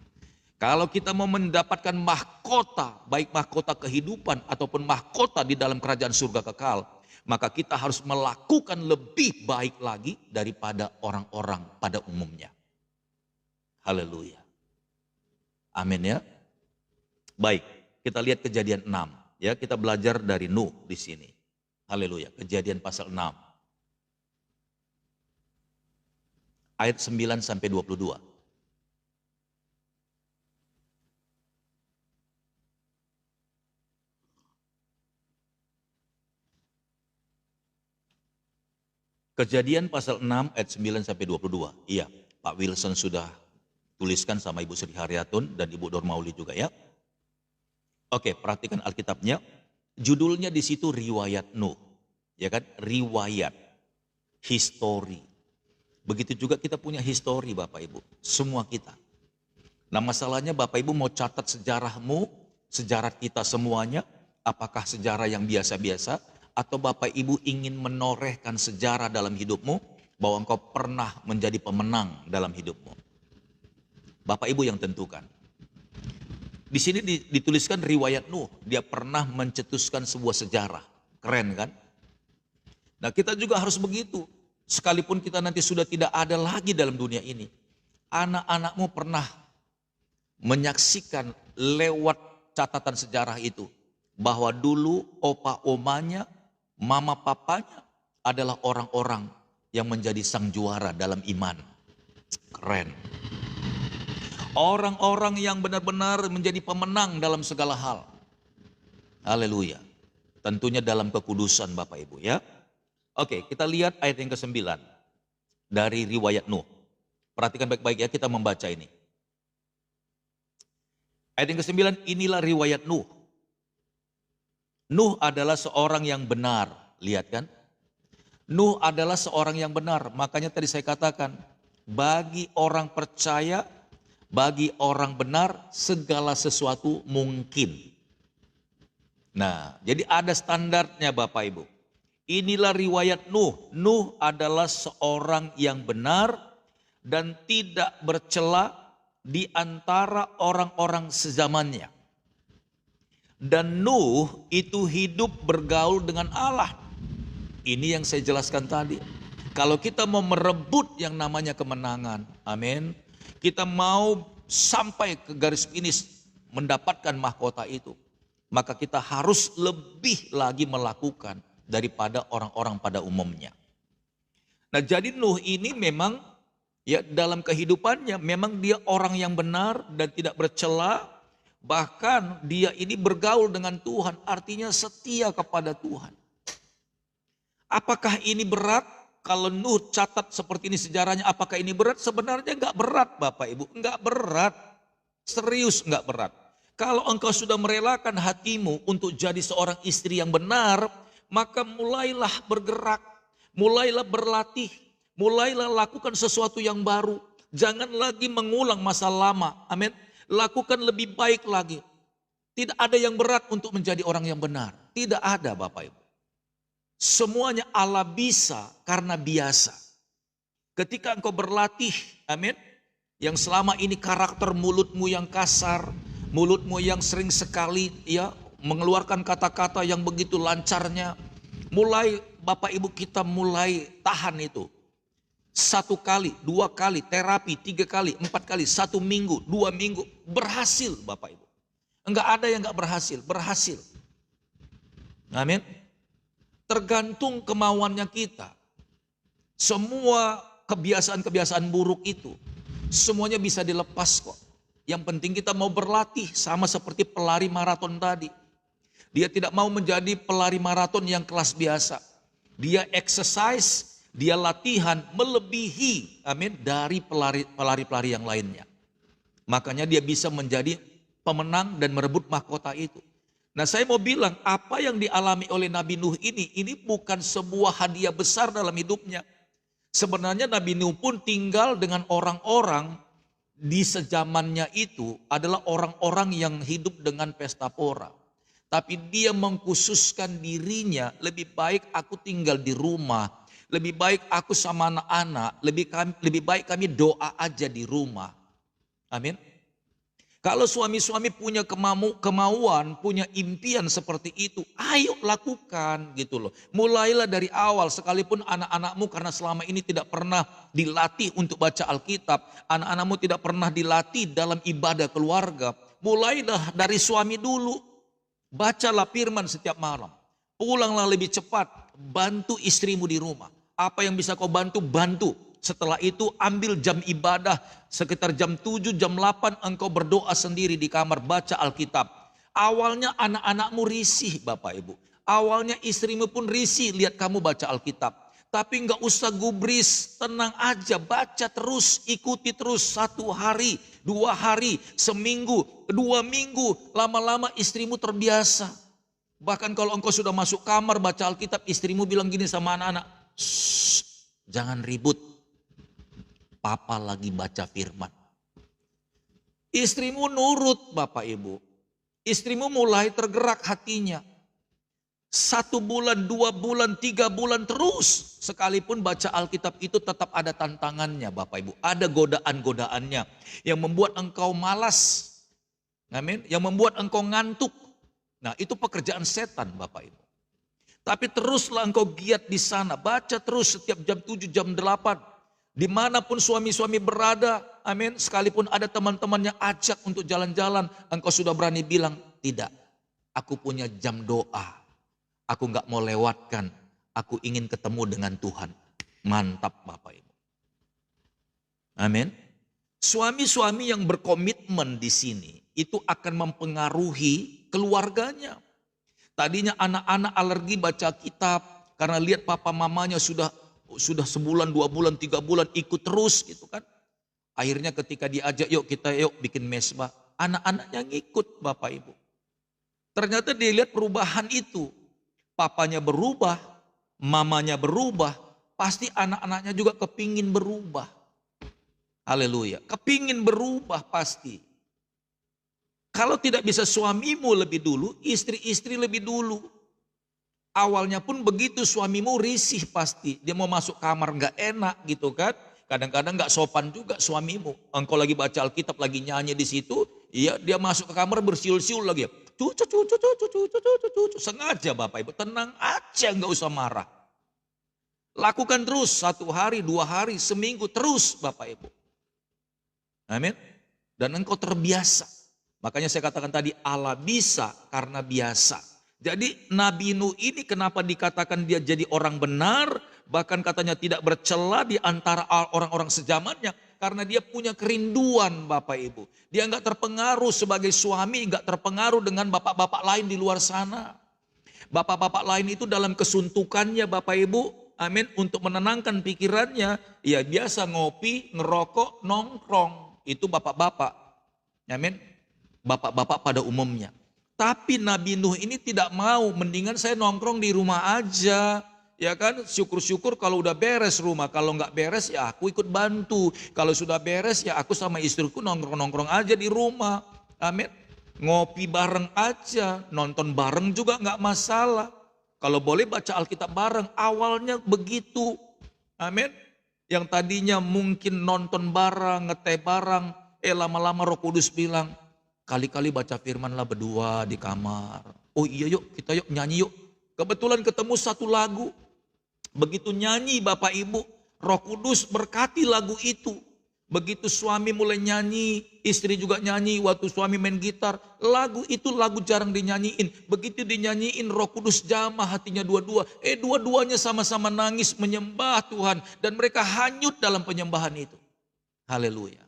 Kalau kita mau mendapatkan mahkota, baik mahkota kehidupan ataupun mahkota di dalam kerajaan surga kekal, maka kita harus melakukan lebih baik lagi daripada orang-orang pada umumnya. Haleluya. Amin ya. Baik, kita lihat Kejadian 6. Ya, kita belajar dari Nuh di sini. Haleluya. Kejadian pasal 6. Ayat 9 sampai 22. Kejadian pasal 6 ayat 9 sampai 22. Iya, Pak Wilson sudah tuliskan sama Ibu Sri Haryatun dan Ibu Dormauli juga ya. Oke, perhatikan Alkitabnya. Judulnya di situ riwayat Nuh. Ya kan? Riwayat. History. Begitu juga kita punya histori Bapak Ibu, semua kita. Nah masalahnya Bapak Ibu mau catat sejarahmu, sejarah kita semuanya, apakah sejarah yang biasa-biasa, atau Bapak Ibu ingin menorehkan sejarah dalam hidupmu, bahwa engkau pernah menjadi pemenang dalam hidupmu. Bapak Ibu yang tentukan. Di sini dituliskan riwayat Nuh, dia pernah mencetuskan sebuah sejarah, keren kan? Nah kita juga harus begitu. Sekalipun kita nanti sudah tidak ada lagi dalam dunia ini, anak-anakmu pernah menyaksikan lewat catatan sejarah itu bahwa dulu opa omanya, mama papanya adalah orang-orang yang menjadi sang juara dalam iman. Keren. Orang-orang yang benar-benar menjadi pemenang dalam segala hal. Haleluya. Tentunya dalam kekudusan Bapak Ibu ya. Oke, kita lihat ayat yang ke-9 dari riwayat Nuh. Perhatikan baik-baik ya, kita membaca ini. Ayat yang ke-9, inilah riwayat Nuh. Nuh adalah seorang yang benar. Lihat kan? Nuh adalah seorang yang benar. Makanya tadi saya katakan, bagi orang percaya, bagi orang benar, segala sesuatu mungkin. Nah, jadi ada standarnya Bapak Ibu. Inilah riwayat Nuh. Nuh adalah seorang yang benar dan tidak bercela di antara orang-orang sezamannya. Dan Nuh itu hidup bergaul dengan Allah. Ini yang saya jelaskan tadi. Kalau kita mau merebut yang namanya kemenangan, amin. Kita mau sampai ke garis finish mendapatkan mahkota itu, maka kita harus lebih lagi melakukan daripada orang-orang pada umumnya. Nah, jadi Nuh ini memang ya dalam kehidupannya memang dia orang yang benar dan tidak bercela, bahkan dia ini bergaul dengan Tuhan, artinya setia kepada Tuhan. Apakah ini berat? Kalau Nuh catat seperti ini sejarahnya, apakah ini berat? Sebenarnya enggak berat Bapak Ibu, enggak berat. Serius enggak berat. Kalau engkau sudah merelakan hatimu untuk jadi seorang istri yang benar, maka mulailah bergerak, mulailah berlatih, mulailah lakukan sesuatu yang baru. Jangan lagi mengulang masa lama, amin. Lakukan lebih baik lagi. Tidak ada yang berat untuk menjadi orang yang benar. Tidak ada Bapak Ibu. Semuanya Allah bisa karena biasa. Ketika engkau berlatih, amin. Yang selama ini karakter mulutmu yang kasar, mulutmu yang sering sekali ya mengeluarkan kata-kata yang begitu lancarnya. Mulai Bapak Ibu kita mulai tahan itu. 1 kali, 2 kali, terapi 3 kali, 4 kali, 1 minggu, 2 minggu. Berhasil Bapak Ibu. Enggak ada yang enggak berhasil, berhasil. Amin. Tergantung kemauannya kita. Semua kebiasaan-kebiasaan buruk itu, semuanya bisa dilepas kok. Yang penting kita mau berlatih sama seperti pelari maraton tadi. Dia tidak mau menjadi pelari maraton yang kelas biasa. Dia exercise, dia latihan melebihi amin dari pelari-pelari yang lainnya. Makanya dia bisa menjadi pemenang dan merebut mahkota itu. Nah, saya mau bilang apa yang dialami oleh Nabi Nuh ini bukan sebuah hadiah besar dalam hidupnya. Sebenarnya Nabi Nuh pun tinggal dengan orang-orang di sezamannya itu adalah orang-orang yang hidup dengan pesta pora. Tapi dia mengkhususkan dirinya, lebih baik aku tinggal di rumah, lebih baik aku sama anak-anak, lebih baik kami doa aja di rumah. Amin. Kalau suami-suami punya kemauan, punya impian seperti itu, ayo lakukan gitu loh. Mulailah dari awal, sekalipun anak-anakmu karena selama ini tidak pernah dilatih untuk baca Alkitab, anak-anakmu tidak pernah dilatih dalam ibadah keluarga, mulailah dari suami dulu. Bacalah firman setiap malam, pulanglah lebih cepat, bantu istrimu di rumah. Apa yang bisa kau bantu, bantu. Setelah itu ambil jam ibadah sekitar jam 7, jam 8 engkau berdoa sendiri di kamar baca Alkitab. Awalnya anak-anakmu risih Bapak Ibu. Awalnya istrimu pun risih lihat kamu baca Alkitab. Tapi enggak usah gubris, tenang aja, baca terus, ikuti terus 1 hari, 2 hari, seminggu, 2 minggu. Lama-lama istrimu terbiasa. Bahkan kalau engkau sudah masuk kamar baca Alkitab, istrimu bilang gini sama anak-anak, jangan ribut. Papa lagi baca firman. Istrimu nurut Bapak Ibu. Istrimu mulai tergerak hatinya. 1 bulan, 2 bulan, 3 bulan terus. Sekalipun baca Alkitab itu tetap ada tantangannya Bapak Ibu. Ada godaan-godaannya yang membuat engkau malas. Amin. Yang membuat engkau ngantuk. Nah itu pekerjaan setan Bapak Ibu. Tapi teruslah engkau giat di sana. Baca terus setiap jam 7, jam 8. Dimanapun suami-suami berada, amin. Sekalipun ada teman-teman yang ajak untuk jalan-jalan, engkau sudah berani bilang, tidak. Aku punya jam doa. Aku nggak mau lewatkan. Aku ingin ketemu dengan Tuhan. Mantap Bapak Ibu. Amin. Suami-suami yang berkomitmen di sini itu akan mempengaruhi keluarganya. Tadinya anak-anak alergi baca kitab karena lihat papa mamanya sudah sebulan, 2 bulan, 3 bulan ikut terus gitu kan. Akhirnya ketika diajak yuk bikin mesbah, anak-anaknya ngikut Bapak Ibu. Ternyata dia lihat perubahan itu. Papanya berubah, mamanya berubah, pasti anak-anaknya juga kepingin berubah. Haleluya, kepingin berubah pasti. Kalau tidak bisa suamimu lebih dulu, istri-istri lebih dulu. Awalnya pun begitu, suamimu risih pasti. Dia mau masuk kamar gak enak gitu kan. Kadang-kadang gak sopan juga suamimu. Engkau lagi baca Alkitab, lagi nyanyi di situ, iya dia masuk ke kamar bersiul-siul lagi. Sengaja Bapak Ibu, tenang aja gak usah marah. Lakukan terus 1 hari, 2 hari, seminggu terus Bapak Ibu. Amin. Dan engkau terbiasa. Makanya saya katakan tadi Allah bisa karena biasa. Jadi Nabi Nuh ini kenapa dikatakan dia jadi orang benar. Bahkan katanya tidak bercela di antara orang-orang sezamannya. Karena dia punya kerinduan Bapak Ibu. Dia enggak terpengaruh sebagai suami, enggak terpengaruh dengan bapak-bapak lain di luar sana. Bapak-bapak lain itu dalam kesuntukannya Bapak Ibu. Amin. Untuk menenangkan pikirannya. Ya biasa ngopi, ngerokok, nongkrong. Itu bapak-bapak. Amin. Bapak-bapak pada umumnya. Tapi Nabi Nuh ini tidak mau, mendingan saya nongkrong di rumah aja. Ya kan, syukur-syukur kalau udah beres rumah. Kalau nggak beres ya aku ikut bantu. Kalau sudah beres ya aku sama istriku nongkrong-nongkrong aja di rumah. Amin. Ngopi bareng aja, nonton bareng juga nggak masalah. Kalau boleh baca Alkitab bareng, awalnya begitu. Amin. Yang tadinya mungkin nonton bareng, ngeteh bareng, lama-lama Roh Kudus bilang, kali-kali baca firman lah berdua di kamar. Oh iya yuk, kita yuk nyanyi yuk. Kebetulan ketemu satu lagu. Begitu nyanyi Bapak Ibu, Roh Kudus berkati lagu itu. Begitu suami mulai nyanyi, istri juga nyanyi, waktu suami main gitar. Lagu itu lagu jarang dinyanyiin. Begitu dinyanyiin Roh Kudus jamah hatinya dua-dua. Dua-duanya sama-sama nangis menyembah Tuhan. Dan mereka hanyut dalam penyembahan itu. Haleluya.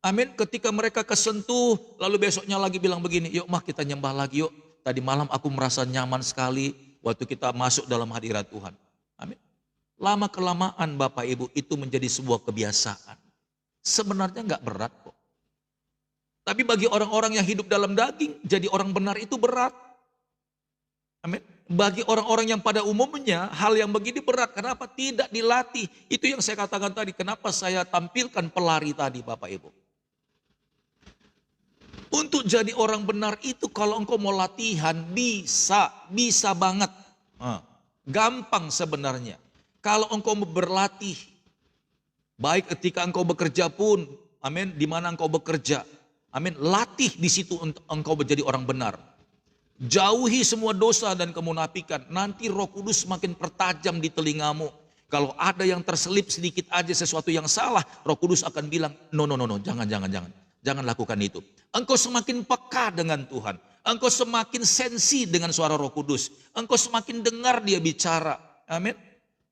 Amin. Ketika mereka kesentuh, lalu besoknya lagi bilang begini, yuk mah kita nyembah lagi yuk. Tadi malam aku merasa nyaman sekali waktu kita masuk dalam hadirat Tuhan. Amin. Lama kelamaan Bapak Ibu itu menjadi sebuah kebiasaan. Sebenarnya nggak berat kok. Tapi bagi orang-orang yang hidup dalam daging, jadi orang benar itu berat. Amin. Bagi orang-orang yang pada umumnya hal yang begini berat. Kenapa? Tidak dilatih. Itu yang saya katakan tadi. Kenapa saya tampilkan pelari tadi Bapak Ibu. Untuk jadi orang benar itu kalau engkau mau latihan bisa banget. Gampang sebenarnya. Kalau engkau berlatih, baik ketika engkau bekerja pun, amin, di mana engkau bekerja, amin, latih di situ untuk engkau menjadi orang benar. Jauhi semua dosa dan kemunafikan, nanti Roh Kudus makin pertajam di telingamu. Kalau ada yang terselip sedikit aja sesuatu yang salah, Roh Kudus akan bilang, no, jangan lakukan itu. Engkau semakin peka dengan Tuhan, engkau semakin sensi dengan suara Roh Kudus, engkau semakin dengar dia bicara, amin.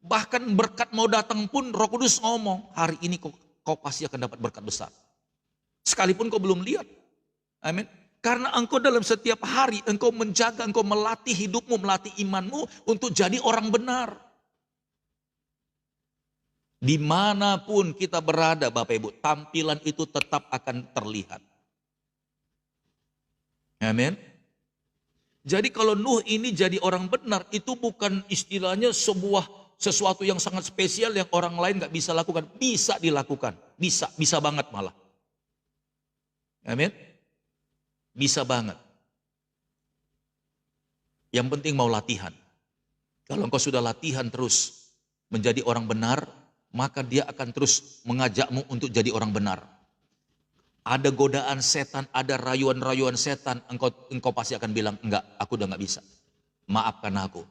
Bahkan berkat mau datang pun Roh Kudus ngomong, hari ini kau pasti akan dapat berkat besar. Sekalipun kau belum lihat. Amin. Karena engkau dalam setiap hari, engkau menjaga, engkau melatih hidupmu, melatih imanmu untuk jadi orang benar. Dimanapun kita berada Bapak Ibu, tampilan itu tetap akan terlihat. Amin. Jadi kalau Nuh ini jadi orang benar, itu bukan istilahnya sesuatu yang sangat spesial yang orang lain gak bisa lakukan. Bisa dilakukan. Bisa banget malah. Amin. Bisa banget. Yang penting mau latihan. Kalau engkau sudah latihan terus menjadi orang benar, maka dia akan terus mengajakmu untuk jadi orang benar. Ada godaan setan, ada rayuan-rayuan setan, engkau pasti akan bilang, enggak, aku udah gak bisa. Maafkan aku.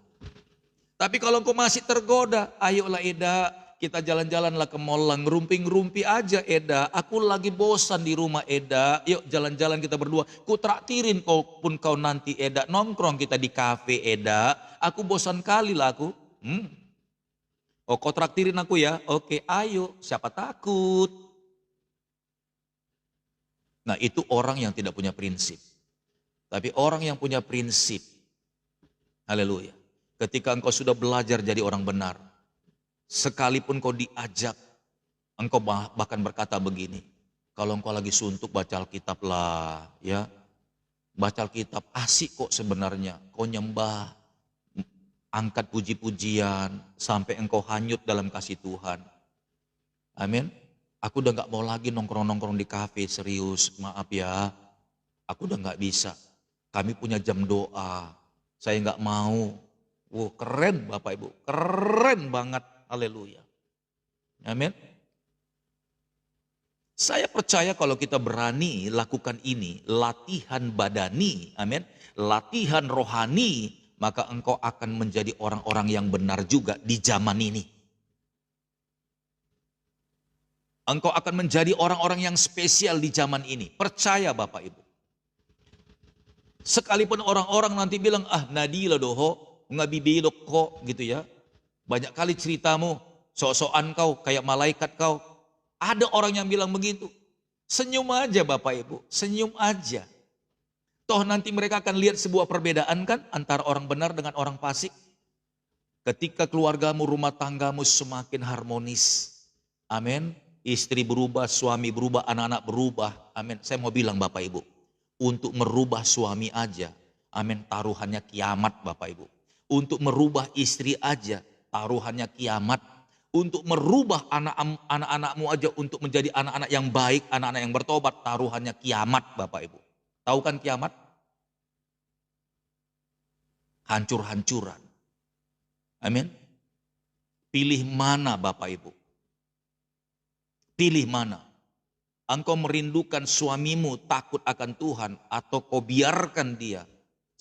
Tapi kalau engkau masih tergoda, ayolah Eda, kita jalan-jalanlah ke mall lah, ngerumpi-ngerumpi aja Eda. Aku lagi bosan di rumah Eda, yuk jalan-jalan kita berdua. Ku traktirin kau pun kau nanti Eda, nongkrong kita di kafe Eda. Aku bosan kali lah aku. Oh kau traktirin aku ya, oke ayo, siapa takut. Nah itu orang yang tidak punya prinsip. Tapi orang yang punya prinsip, haleluya. Ketika engkau sudah belajar jadi orang benar, sekalipun kau diajak, engkau bahkan berkata begini, kalau engkau lagi suntuk baca Alkitab lah, ya. Baca Alkitab asik kok sebenarnya, kau nyembah, angkat puji-pujian, sampai engkau hanyut dalam kasih Tuhan. Amin. Aku udah gak mau lagi nongkrong-nongkrong di kafe, serius, maaf ya. Aku udah gak bisa. Kami punya jam doa, saya gak mau. Wow, keren Bapak Ibu, keren banget, haleluya. Amin. Saya percaya kalau kita berani lakukan ini, latihan badani, amin, latihan rohani, maka engkau akan menjadi orang-orang yang benar juga di zaman ini. Engkau akan menjadi orang-orang yang spesial di zaman ini, percaya Bapak Ibu. Sekalipun orang-orang nanti bilang, ah Nadila doho, ngabibilok kok gitu ya. Banyak kali ceritamu, sok-sokan kau, kayak malaikat kau. Ada orang yang bilang begitu. Senyum aja Bapak Ibu, senyum aja. Toh nanti mereka akan lihat sebuah perbedaan kan antara orang benar dengan orang fasik. Ketika keluargamu, rumah tanggamu semakin harmonis. Amin. Istri berubah, suami berubah, anak-anak berubah. Amin. Saya mau bilang Bapak Ibu, untuk merubah suami aja, amin, taruhannya kiamat Bapak Ibu. Untuk merubah istri aja, taruhannya kiamat. Untuk merubah anak-anakmu aja untuk menjadi anak-anak yang baik, anak-anak yang bertobat, taruhannya kiamat Bapak Ibu. Tahu kan kiamat? Hancur-hancuran. Amin. Pilih mana Bapak Ibu? Pilih mana? Engkau merindukan suamimu takut akan Tuhan atau kau biarkan dia?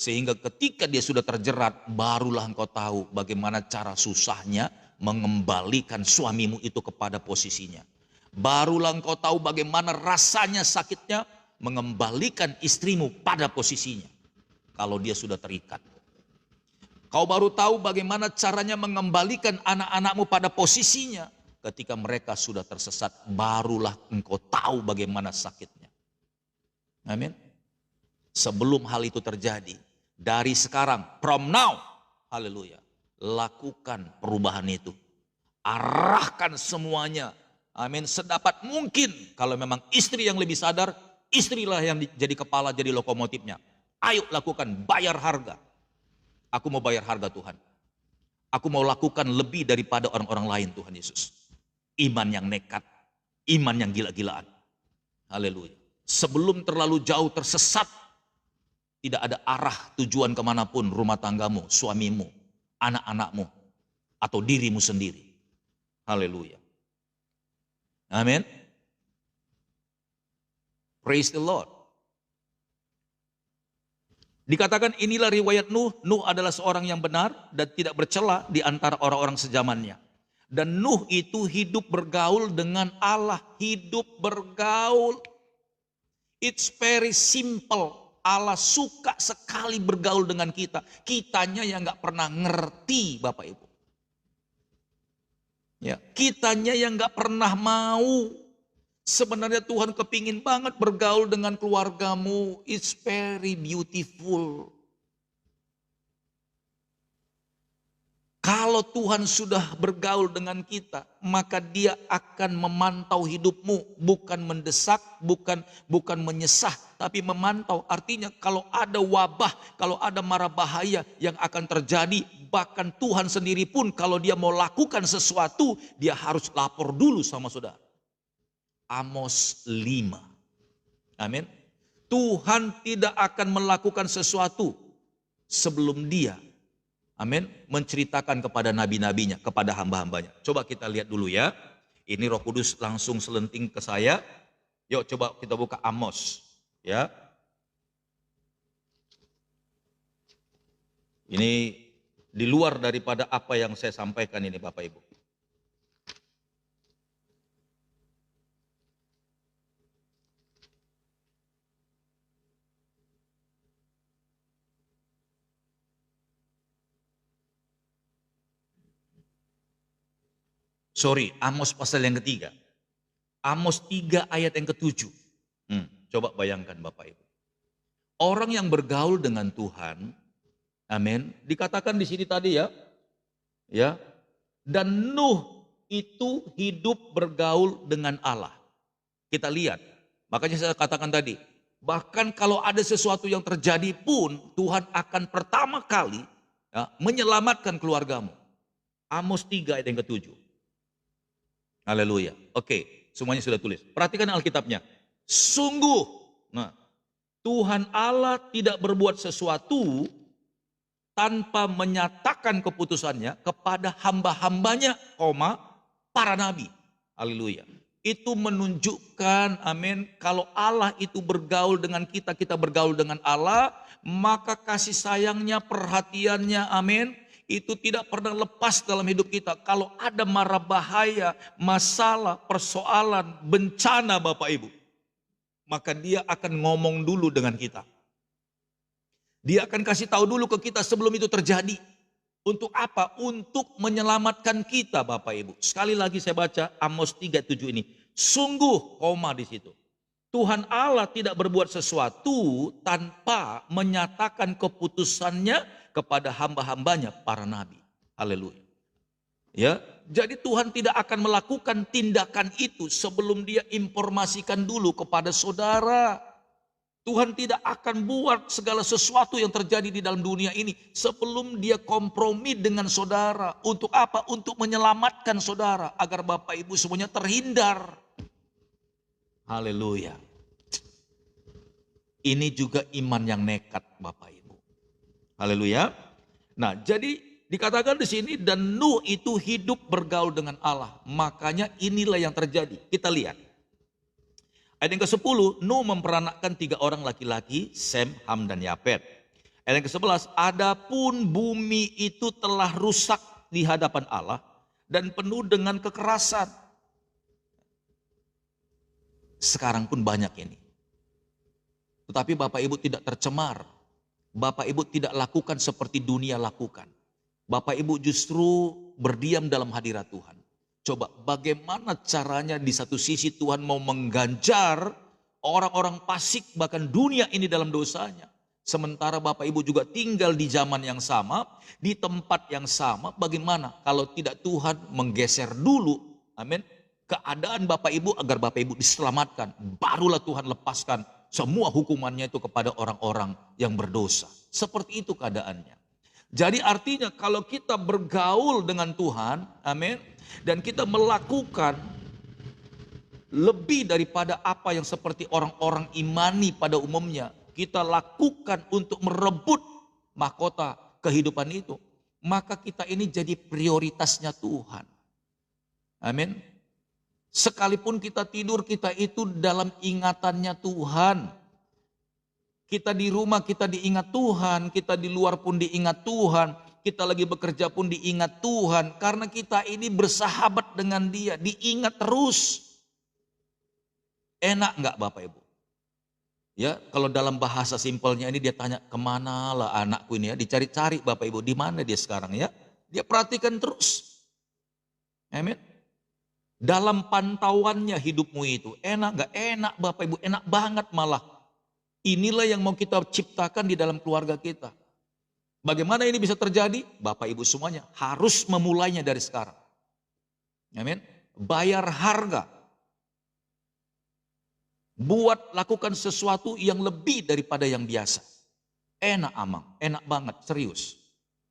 Sehingga ketika dia sudah terjerat, barulah engkau tahu bagaimana cara susahnya mengembalikan suamimu itu kepada posisinya. Barulah engkau tahu bagaimana rasanya sakitnya mengembalikan istrimu pada posisinya. Kalau dia sudah terikat. Kau baru tahu bagaimana caranya mengembalikan anak-anakmu pada posisinya. Ketika mereka sudah tersesat, barulah engkau tahu bagaimana sakitnya. Amin. Sebelum hal itu terjadi, dari sekarang, from now, haleluya, lakukan perubahan itu. Arahkan semuanya, amin, sedapat mungkin. Kalau memang istri yang lebih sadar, istrilah yang jadi kepala, jadi lokomotifnya. Ayo lakukan, bayar harga. Aku mau bayar harga Tuhan. Aku mau lakukan lebih daripada orang-orang lain Tuhan Yesus. Iman yang nekat, iman yang gila-gilaan. Haleluya. Sebelum terlalu jauh tersesat, tidak ada arah tujuan kemanapun rumah tanggamu, suamimu, anak-anakmu, atau dirimu sendiri. Haleluya. Amin. Praise the Lord. Dikatakan inilah riwayat Nuh. Nuh adalah seorang yang benar dan tidak bercela di antara orang-orang sezamannya. Dan Nuh itu hidup bergaul dengan Allah. Hidup bergaul. It's very simple. Allah suka sekali bergaul dengan kita. Kitanya yang gak pernah ngerti Bapak Ibu. Ya, kitanya yang gak pernah mau. Sebenarnya Tuhan kepingin banget bergaul dengan keluargamu. It's very beautiful. Kalau Tuhan sudah bergaul dengan kita, maka Dia akan memantau hidupmu, bukan mendesak, bukan menyesah, tapi memantau. Artinya kalau ada wabah, kalau ada mara bahaya yang akan terjadi, bahkan Tuhan sendiri pun kalau Dia mau lakukan sesuatu, Dia harus lapor dulu sama saudara. Amos 5. Amin. Tuhan tidak akan melakukan sesuatu sebelum Dia, amin, menceritakan kepada nabi-nabinya, kepada hamba-hambanya. Coba kita lihat dulu ya. Ini Roh Kudus langsung selenting ke saya. Yuk coba kita buka Amos. Ya. Ini di luar daripada apa yang saya sampaikan ini Bapak Ibu. Sorry, Amos pasal yang ketiga. Amos 3 ayat yang ke-7. Coba bayangkan Bapak Ibu. Orang yang bergaul dengan Tuhan, amin, dikatakan di sini tadi ya, dan Nuh itu hidup bergaul dengan Allah. Kita lihat, makanya saya katakan tadi, bahkan kalau ada sesuatu yang terjadi pun, Tuhan akan pertama kali menyelamatkan keluargamu. Amos 3 ayat yang ke-7. Haleluya. Oke, semuanya sudah tulis. Perhatikan Alkitabnya. Sungguh, Tuhan Allah tidak berbuat sesuatu tanpa menyatakan keputusannya kepada hamba-hambanya, para nabi. Haleluya. Itu menunjukkan, amin, kalau Allah itu bergaul dengan kita, kita bergaul dengan Allah, maka kasih sayangnya, perhatiannya, amin, itu tidak pernah lepas dalam hidup kita. Kalau ada mara bahaya, masalah, persoalan, bencana Bapak Ibu, maka dia akan ngomong dulu dengan kita. Dia akan kasih tahu dulu ke kita sebelum itu terjadi. Untuk apa? Untuk menyelamatkan kita Bapak Ibu. Sekali lagi saya baca Amos 3:7 ini. Sungguh, di situ. Tuhan Allah tidak berbuat sesuatu tanpa menyatakan keputusannya kepada hamba-hambanya, para nabi. Haleluya. Ya, jadi Tuhan tidak akan melakukan tindakan itu sebelum dia informasikan dulu kepada saudara. Tuhan tidak akan buat segala sesuatu yang terjadi di dalam dunia ini sebelum dia kompromi dengan saudara. Untuk apa? Untuk menyelamatkan saudara agar Bapak Ibu semuanya terhindar. Haleluya. Ini juga iman yang nekat Bapak Ibu. Haleluya. Nah, jadi dikatakan di sini dan Nuh itu hidup bergaul dengan Allah. Makanya inilah yang terjadi. Kita lihat. Ayat yang ke-10, Nuh memperanakkan 3 orang laki-laki, Sem, Ham, dan Yafet. Ayat yang ke-11, adapun bumi itu telah rusak di hadapan Allah dan penuh dengan kekerasan. Sekarang pun banyak ini. Tetapi Bapak Ibu tidak tercemar. Bapak Ibu tidak lakukan seperti dunia lakukan. Bapak Ibu justru berdiam dalam hadirat Tuhan. Coba bagaimana caranya di satu sisi Tuhan mau mengganjar orang-orang fasik bahkan dunia ini dalam dosanya. Sementara Bapak Ibu juga tinggal di zaman yang sama, di tempat yang sama. Bagaimana kalau tidak Tuhan menggeser dulu, amin, keadaan Bapak Ibu agar Bapak Ibu diselamatkan. Barulah Tuhan lepaskan semua hukumannya itu kepada orang-orang yang berdosa. Seperti itu keadaannya. Jadi artinya kalau kita bergaul dengan Tuhan, amin, dan kita melakukan lebih daripada apa yang seperti orang-orang imani pada umumnya, kita lakukan untuk merebut mahkota kehidupan itu, maka kita ini jadi prioritasnya Tuhan. Amin. Sekalipun kita tidur, kita itu dalam ingatannya Tuhan. Kita di rumah, kita diingat Tuhan. Kita di luar pun diingat Tuhan. Kita lagi bekerja pun diingat Tuhan. Karena kita ini bersahabat dengan Dia. Diingat terus. Enak nggak Bapak Ibu? Ya, kalau dalam bahasa simpelnya ini dia tanya, kemana lah anakku ini ya? Dicari-cari Bapak Ibu, di mana dia sekarang ya? Dia perhatikan terus. Amin. Dalam pantauannya hidupmu itu enak gak? Enak Bapak Ibu, enak banget malah. Inilah yang mau kita ciptakan di dalam keluarga kita. Bagaimana ini bisa terjadi? Bapak Ibu semuanya harus memulainya dari sekarang. Amin. Bayar harga. Buat lakukan sesuatu yang lebih daripada yang biasa. Enak Amang, enak banget, serius.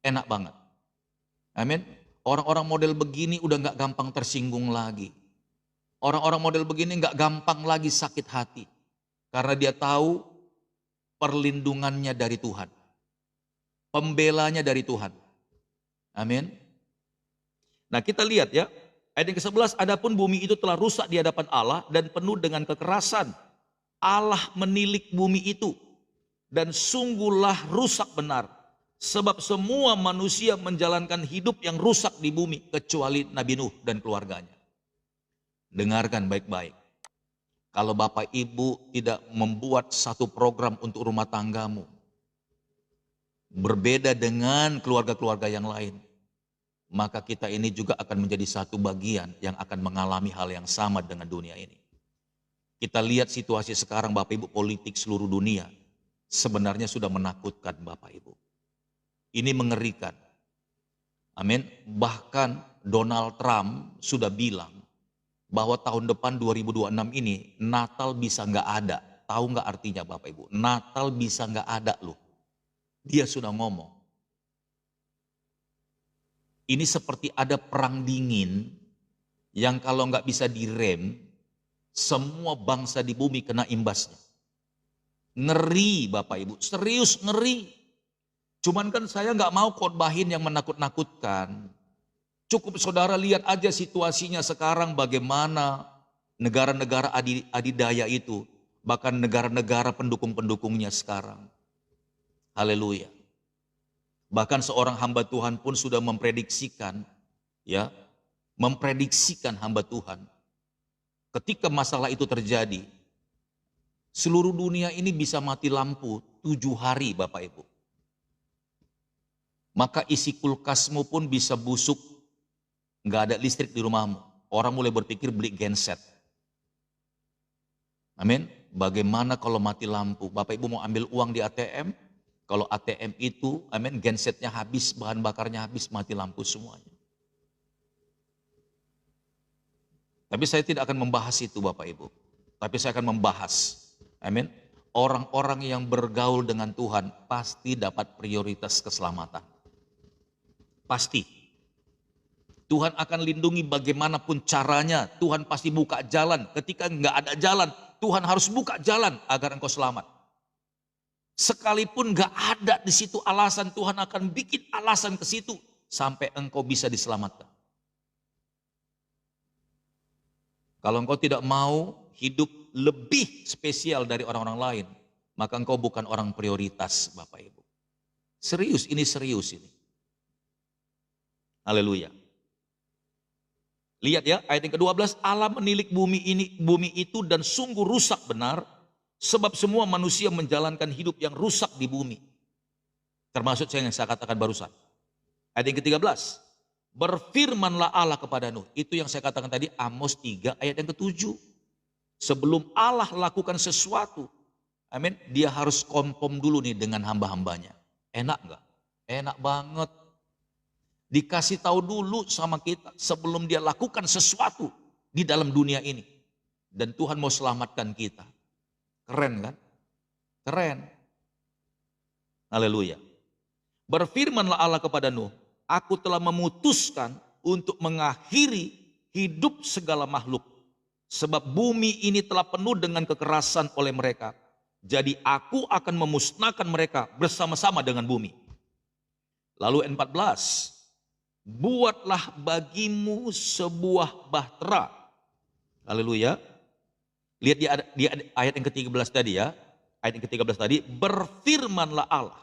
Enak banget. Amin. Orang-orang model begini udah gak gampang tersinggung lagi. Orang-orang model begini gak gampang lagi sakit hati. Karena dia tahu perlindungannya dari Tuhan. Pembelanya dari Tuhan. Amin. Nah kita lihat ya. Ayat yang ke-11, adapun bumi itu telah rusak di hadapan Allah dan penuh dengan kekerasan. Allah menilik bumi itu. Dan sungguhlah rusak benar. Sebab semua manusia menjalankan hidup yang rusak di bumi kecuali Nabi Nuh dan keluarganya. Dengarkan baik-baik. Kalau Bapak Ibu tidak membuat satu program untuk rumah tanggamu, berbeda dengan keluarga-keluarga yang lain, maka kita ini juga akan menjadi satu bagian yang akan mengalami hal yang sama dengan dunia ini. Kita lihat situasi sekarang Bapak Ibu, politik seluruh dunia sebenarnya sudah menakutkan Bapak Ibu. Ini mengerikan. Amin. Bahkan Donald Trump sudah bilang bahwa tahun depan 2026 ini Natal bisa nggak ada. Tahu nggak artinya Bapak Ibu? Natal bisa nggak ada loh. Dia sudah ngomong. Ini seperti ada perang dingin yang kalau nggak bisa direm, semua bangsa di bumi kena imbasnya. Ngeri Bapak Ibu, serius ngeri. Cuman kan saya nggak mau khotbahin yang menakut-nakutkan. Cukup saudara lihat aja situasinya sekarang bagaimana negara-negara adidaya itu, bahkan negara-negara pendukung-pendukungnya sekarang. Haleluya. Bahkan seorang hamba Tuhan pun sudah memprediksikan, ya, memprediksikan hamba Tuhan. Ketika masalah itu terjadi, seluruh dunia ini bisa mati lampu 7 hari Bapak Ibu. Maka isi kulkasmu pun bisa busuk, nggak ada listrik di rumahmu. Orang mulai berpikir beli genset. Amin. Bagaimana kalau mati lampu? Bapak Ibu mau ambil uang di ATM, kalau ATM itu, amin, gensetnya habis, bahan bakarnya habis, mati lampu semuanya. Tapi saya tidak akan membahas itu Bapak Ibu. Tapi saya akan membahas, amin, orang-orang yang bergaul dengan Tuhan pasti dapat prioritas keselamatan. Pasti. Tuhan akan lindungi bagaimanapun caranya. Tuhan pasti buka jalan. Ketika nggak ada jalan, Tuhan harus buka jalan agar engkau selamat. Sekalipun nggak ada di situ alasan, Tuhan akan bikin alasan ke situ sampai engkau bisa diselamatkan. Kalau engkau tidak mau hidup lebih spesial dari orang-orang lain, maka engkau bukan orang prioritas Bapak Ibu. Serius, ini serius ini. Haleluya. Lihat ya, ayat yang ke-12, Allah menilik bumi itu dan sungguh rusak benar, sebab semua manusia menjalankan hidup yang rusak di bumi. Termasuk yang saya katakan barusan. Ayat yang ke-13, berfirmanlah Allah kepada Nuh. Itu yang saya katakan tadi, Amos 3 ayat yang ke-7. Sebelum Allah lakukan sesuatu, amin, dia harus konfirm dulu nih dengan hamba-hambanya. Enak enggak? Enak banget. Dikasih tahu dulu sama kita sebelum dia lakukan sesuatu di dalam dunia ini. Dan Tuhan mau selamatkan kita. Keren kan? Keren. Haleluya. Berfirmanlah Allah kepada Nuh, aku telah memutuskan untuk mengakhiri hidup segala makhluk. Sebab bumi ini telah penuh dengan kekerasan oleh mereka. Jadi aku akan memusnahkan mereka bersama-sama dengan bumi. Lalu 14. Buatlah bagimu sebuah bahtera. Haleluya. Lihat di ayat yang ke-13 tadi ya. Ayat yang ke-13 tadi, berfirmanlah Allah.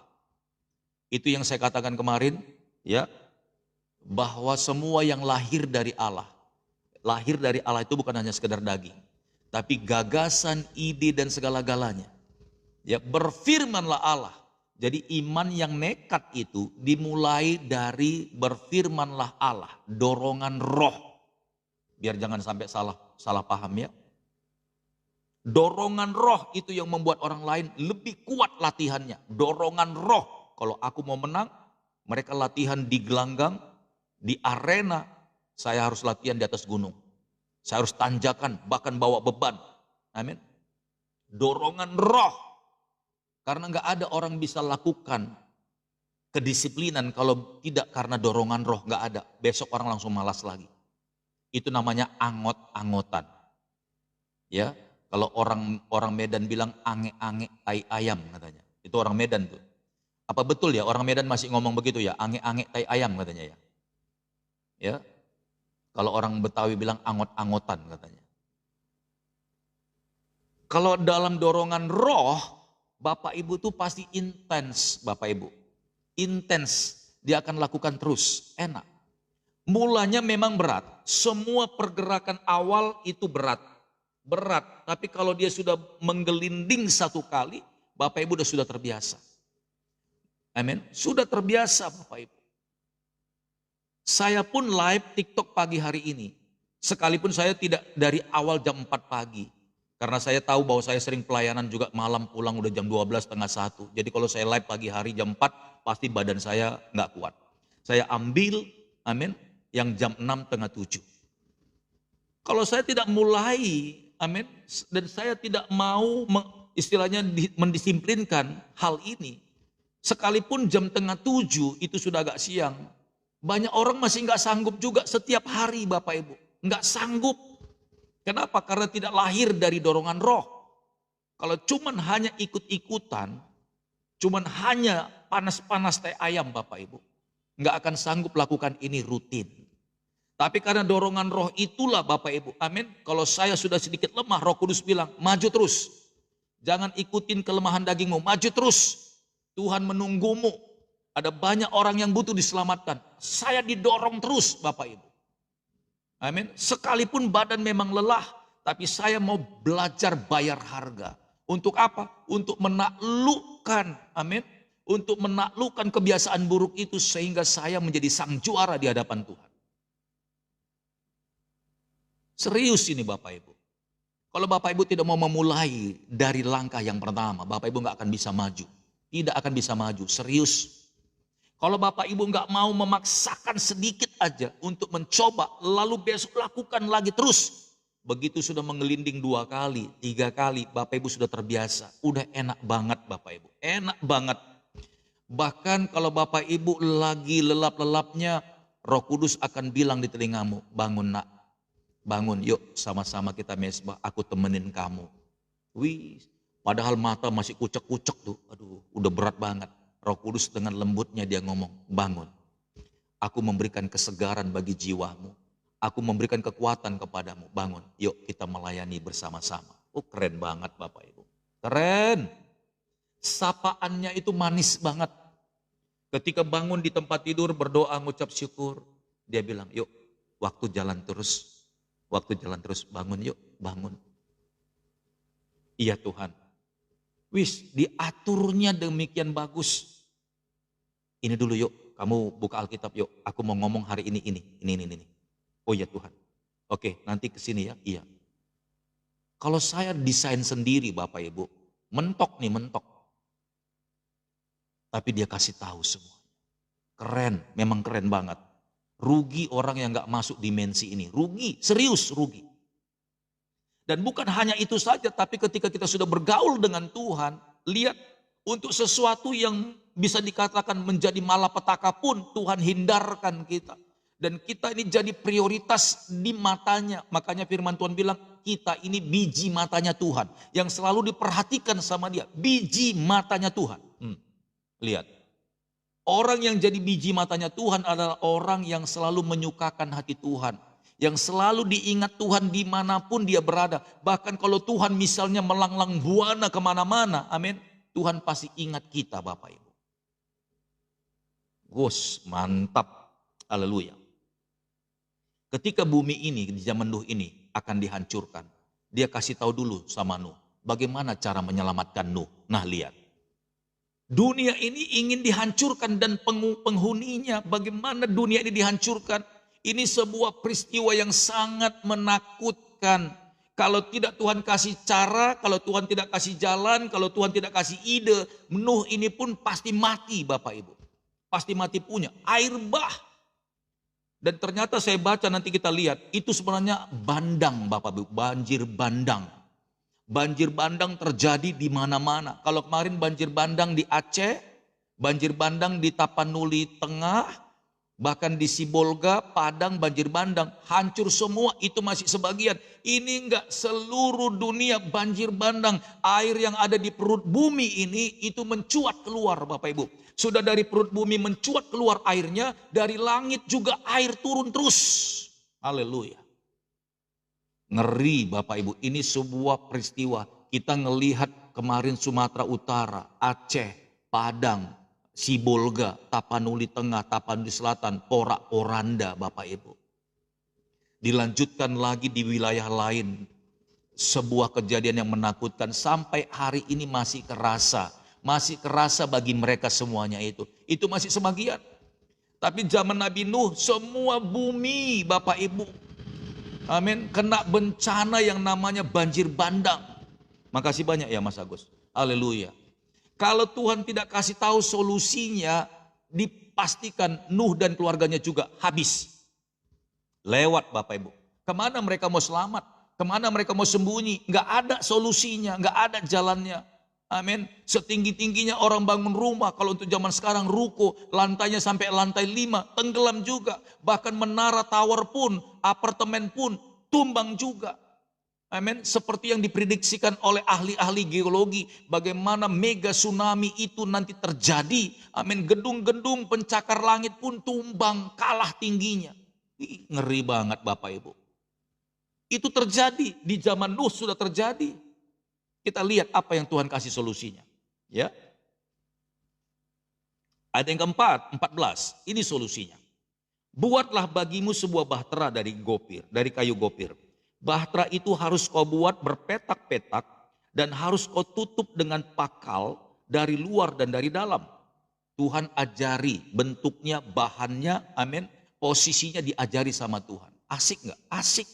Itu yang saya katakan kemarin, ya. Bahwa semua yang lahir dari Allah. Lahir dari Allah itu bukan hanya sekedar daging. Tapi gagasan, ide dan segala-galanya. Ya, berfirmanlah Allah. Jadi iman yang nekat itu dimulai dari berfirmanlah Allah, dorongan roh. Biar jangan sampai salah paham ya. Dorongan roh itu yang membuat orang lain lebih kuat latihannya. Dorongan roh. Kalau aku mau menang, mereka latihan di gelanggang, di arena. Saya harus latihan di atas gunung. Saya harus tanjakan, bahkan bawa beban. Amin. Dorongan roh. Karena nggak ada orang bisa lakukan kedisiplinan kalau tidak karena dorongan roh, nggak ada. Besok orang langsung malas lagi. Itu namanya angot-angotan. Ya, kalau orang Medan bilang ange-ange tai ayam katanya. Itu orang Medan tuh. Apa betul ya orang Medan masih ngomong begitu ya, ange-ange tai ayam katanya ya. Ya. Kalau orang Betawi bilang angot-angotan katanya. Kalau dalam dorongan roh, Bapak Ibu tuh pasti intens Bapak Ibu. intens, dia akan lakukan terus, enak. Mulanya memang berat, semua pergerakan awal itu berat. Berat, tapi kalau dia sudah menggelinding satu kali, Bapak Ibu sudah terbiasa. Amin, sudah terbiasa Bapak Ibu. Saya pun live TikTok pagi hari ini. Sekalipun saya tidak dari awal jam 4 pagi. Karena saya tahu bahwa saya sering pelayanan juga malam pulang udah jam 12, setengah 1. Jadi kalau saya live pagi hari jam 4, pasti badan saya nggak kuat. Saya ambil, amin, yang jam 6, setengah 7. Kalau saya tidak mulai, amin, dan saya tidak mau istilahnya mendisiplinkan hal ini. Sekalipun jam setengah 7 itu sudah agak siang. Banyak orang masih nggak sanggup juga setiap hari Bapak Ibu. Nggak sanggup. Kenapa? Karena tidak lahir dari dorongan roh. Kalau cuman hanya ikut-ikutan, cuman hanya panas-panas teh ayam Bapak Ibu, nggak akan sanggup lakukan ini rutin. Tapi karena dorongan roh itulah Bapak Ibu, amin. Kalau saya sudah sedikit lemah, Roh Kudus bilang, maju terus. Jangan ikutin kelemahan dagingmu, maju terus. Tuhan menunggumu. Ada banyak orang yang butuh diselamatkan. Saya didorong terus Bapak Ibu. Amin. Sekalipun badan memang lelah, tapi saya mau belajar bayar harga. Untuk apa? Untuk menaklukkan, amin. Untuk menaklukkan kebiasaan buruk itu sehingga saya menjadi sang juara di hadapan Tuhan. Serius ini Bapak Ibu. Kalau Bapak Ibu tidak mau memulai dari langkah yang pertama, Bapak Ibu nggak akan bisa maju. Tidak akan bisa maju, serius. Kalau Bapak Ibu nggak mau memaksakan sedikit aja untuk mencoba, lalu besok lakukan lagi terus. Begitu sudah menggelinding 2 kali, 3 kali, Bapak Ibu sudah terbiasa. Udah enak banget Bapak Ibu, enak banget. Bahkan kalau Bapak Ibu lagi lelap-lelapnya, Roh Kudus akan bilang di telingamu, bangun nak, bangun yuk sama-sama kita mesbah, aku temenin kamu. Wih, padahal mata masih kucek-kucek tuh, aduh udah berat banget. Roh Kudus dengan lembutnya dia ngomong, bangun. Aku memberikan kesegaran bagi jiwamu. Aku memberikan kekuatan kepadamu, bangun. Yuk kita melayani bersama-sama. Oh keren banget Bapak Ibu. Keren. Sapaannya itu manis banget. Ketika bangun di tempat tidur berdoa ngucap syukur. Dia bilang yuk waktu jalan terus. Waktu jalan terus, bangun yuk, bangun. Iya Tuhan. Wis diaturnya demikian bagus. Ini dulu yuk, kamu buka Alkitab yuk. Aku mau ngomong hari ini. Oh ya Tuhan. Oke, nanti ke sini ya. Iya. Kalau saya desain sendiri Bapak Ibu, mentok. Tapi dia kasih tahu semua. Keren, memang keren banget. Rugi orang yang gak masuk dimensi ini. Rugi, serius rugi. Dan bukan hanya itu saja, tapi ketika kita sudah bergaul dengan Tuhan, lihat untuk sesuatu yang bisa dikatakan menjadi malapetaka pun Tuhan hindarkan kita. Dan kita ini jadi prioritas di matanya. Makanya firman Tuhan bilang, kita ini biji matanya Tuhan. Yang selalu diperhatikan sama dia, biji matanya Tuhan. Lihat, orang yang jadi biji matanya Tuhan adalah orang yang selalu menyukakan hati Tuhan. Yang selalu diingat Tuhan dimanapun dia berada. Bahkan kalau Tuhan misalnya melanglang buana kemana-mana, amin. Tuhan pasti ingat kita Bapak Ibu. Gus, mantap, haleluya. Ketika bumi ini di zaman Nuh ini akan dihancurkan, dia kasih tahu dulu sama Nuh, bagaimana cara menyelamatkan Nuh. Nah lihat, dunia ini ingin dihancurkan dan penghuninya, bagaimana dunia ini dihancurkan. Ini sebuah peristiwa yang sangat menakutkan. Kalau tidak Tuhan kasih cara, kalau Tuhan tidak kasih jalan, kalau Tuhan tidak kasih ide, Nuh ini pun pasti mati Bapak Ibu. Pasti mati punya, air bah. Dan ternyata saya baca nanti kita lihat, itu sebenarnya bandang Bapak Ibu, banjir bandang. Banjir bandang terjadi di mana-mana. Kalau kemarin banjir bandang di Aceh, banjir bandang di Tapanuli Tengah, bahkan di Sibolga, Padang, banjir bandang, hancur semua, itu masih sebagian. Ini enggak seluruh dunia banjir bandang. Air yang ada di perut bumi ini, itu mencuat keluar Bapak Ibu. Sudah dari perut bumi mencuat keluar airnya, dari langit juga air turun terus. Haleluya. Ngeri Bapak Ibu, ini sebuah peristiwa. Kita ngelihat kemarin Sumatera Utara, Aceh, Padang, Sibolga, Tapanuli Tengah, Tapanuli Selatan, porak-poranda Bapak Ibu. Dilanjutkan lagi di wilayah lain, sebuah kejadian yang menakutkan sampai hari ini masih kerasa bagi mereka semuanya itu. Itu masih sebagian. Tapi zaman Nabi Nuh semua bumi Bapak Ibu, amin, kena bencana yang namanya banjir bandang. Makasih banyak ya Mas Agus. Haleluya. Kalau Tuhan tidak kasih tahu solusinya, dipastikan Nuh dan keluarganya juga habis. Lewat Bapak Ibu. Kemana mereka mau selamat? Kemana mereka mau sembunyi? Nggak ada solusinya, nggak ada jalannya. Amin. Setinggi-tingginya orang bangun rumah, kalau untuk zaman sekarang ruko, lantainya sampai lantai 5, tenggelam juga. Bahkan menara tower pun, apartemen pun, tumbang juga. Amin. Seperti yang diprediksikan oleh ahli-ahli geologi, bagaimana mega tsunami itu nanti terjadi. Amin. Gedung-gedung pencakar langit pun tumbang, kalah tingginya. Ngeri banget Bapak Ibu. Itu terjadi di zaman Nuh, sudah terjadi. Kita lihat apa yang Tuhan kasih solusinya. Ya. Ayat yang keempat, 14. Ini solusinya. Buatlah bagimu sebuah bahtera dari kayu gopir. Bahtera itu harus kau buat berpetak-petak dan harus kau tutup dengan pakal dari luar dan dari dalam. Tuhan ajari bentuknya, bahannya, amin. Posisinya diajari sama Tuhan. Asik nggak? Asik.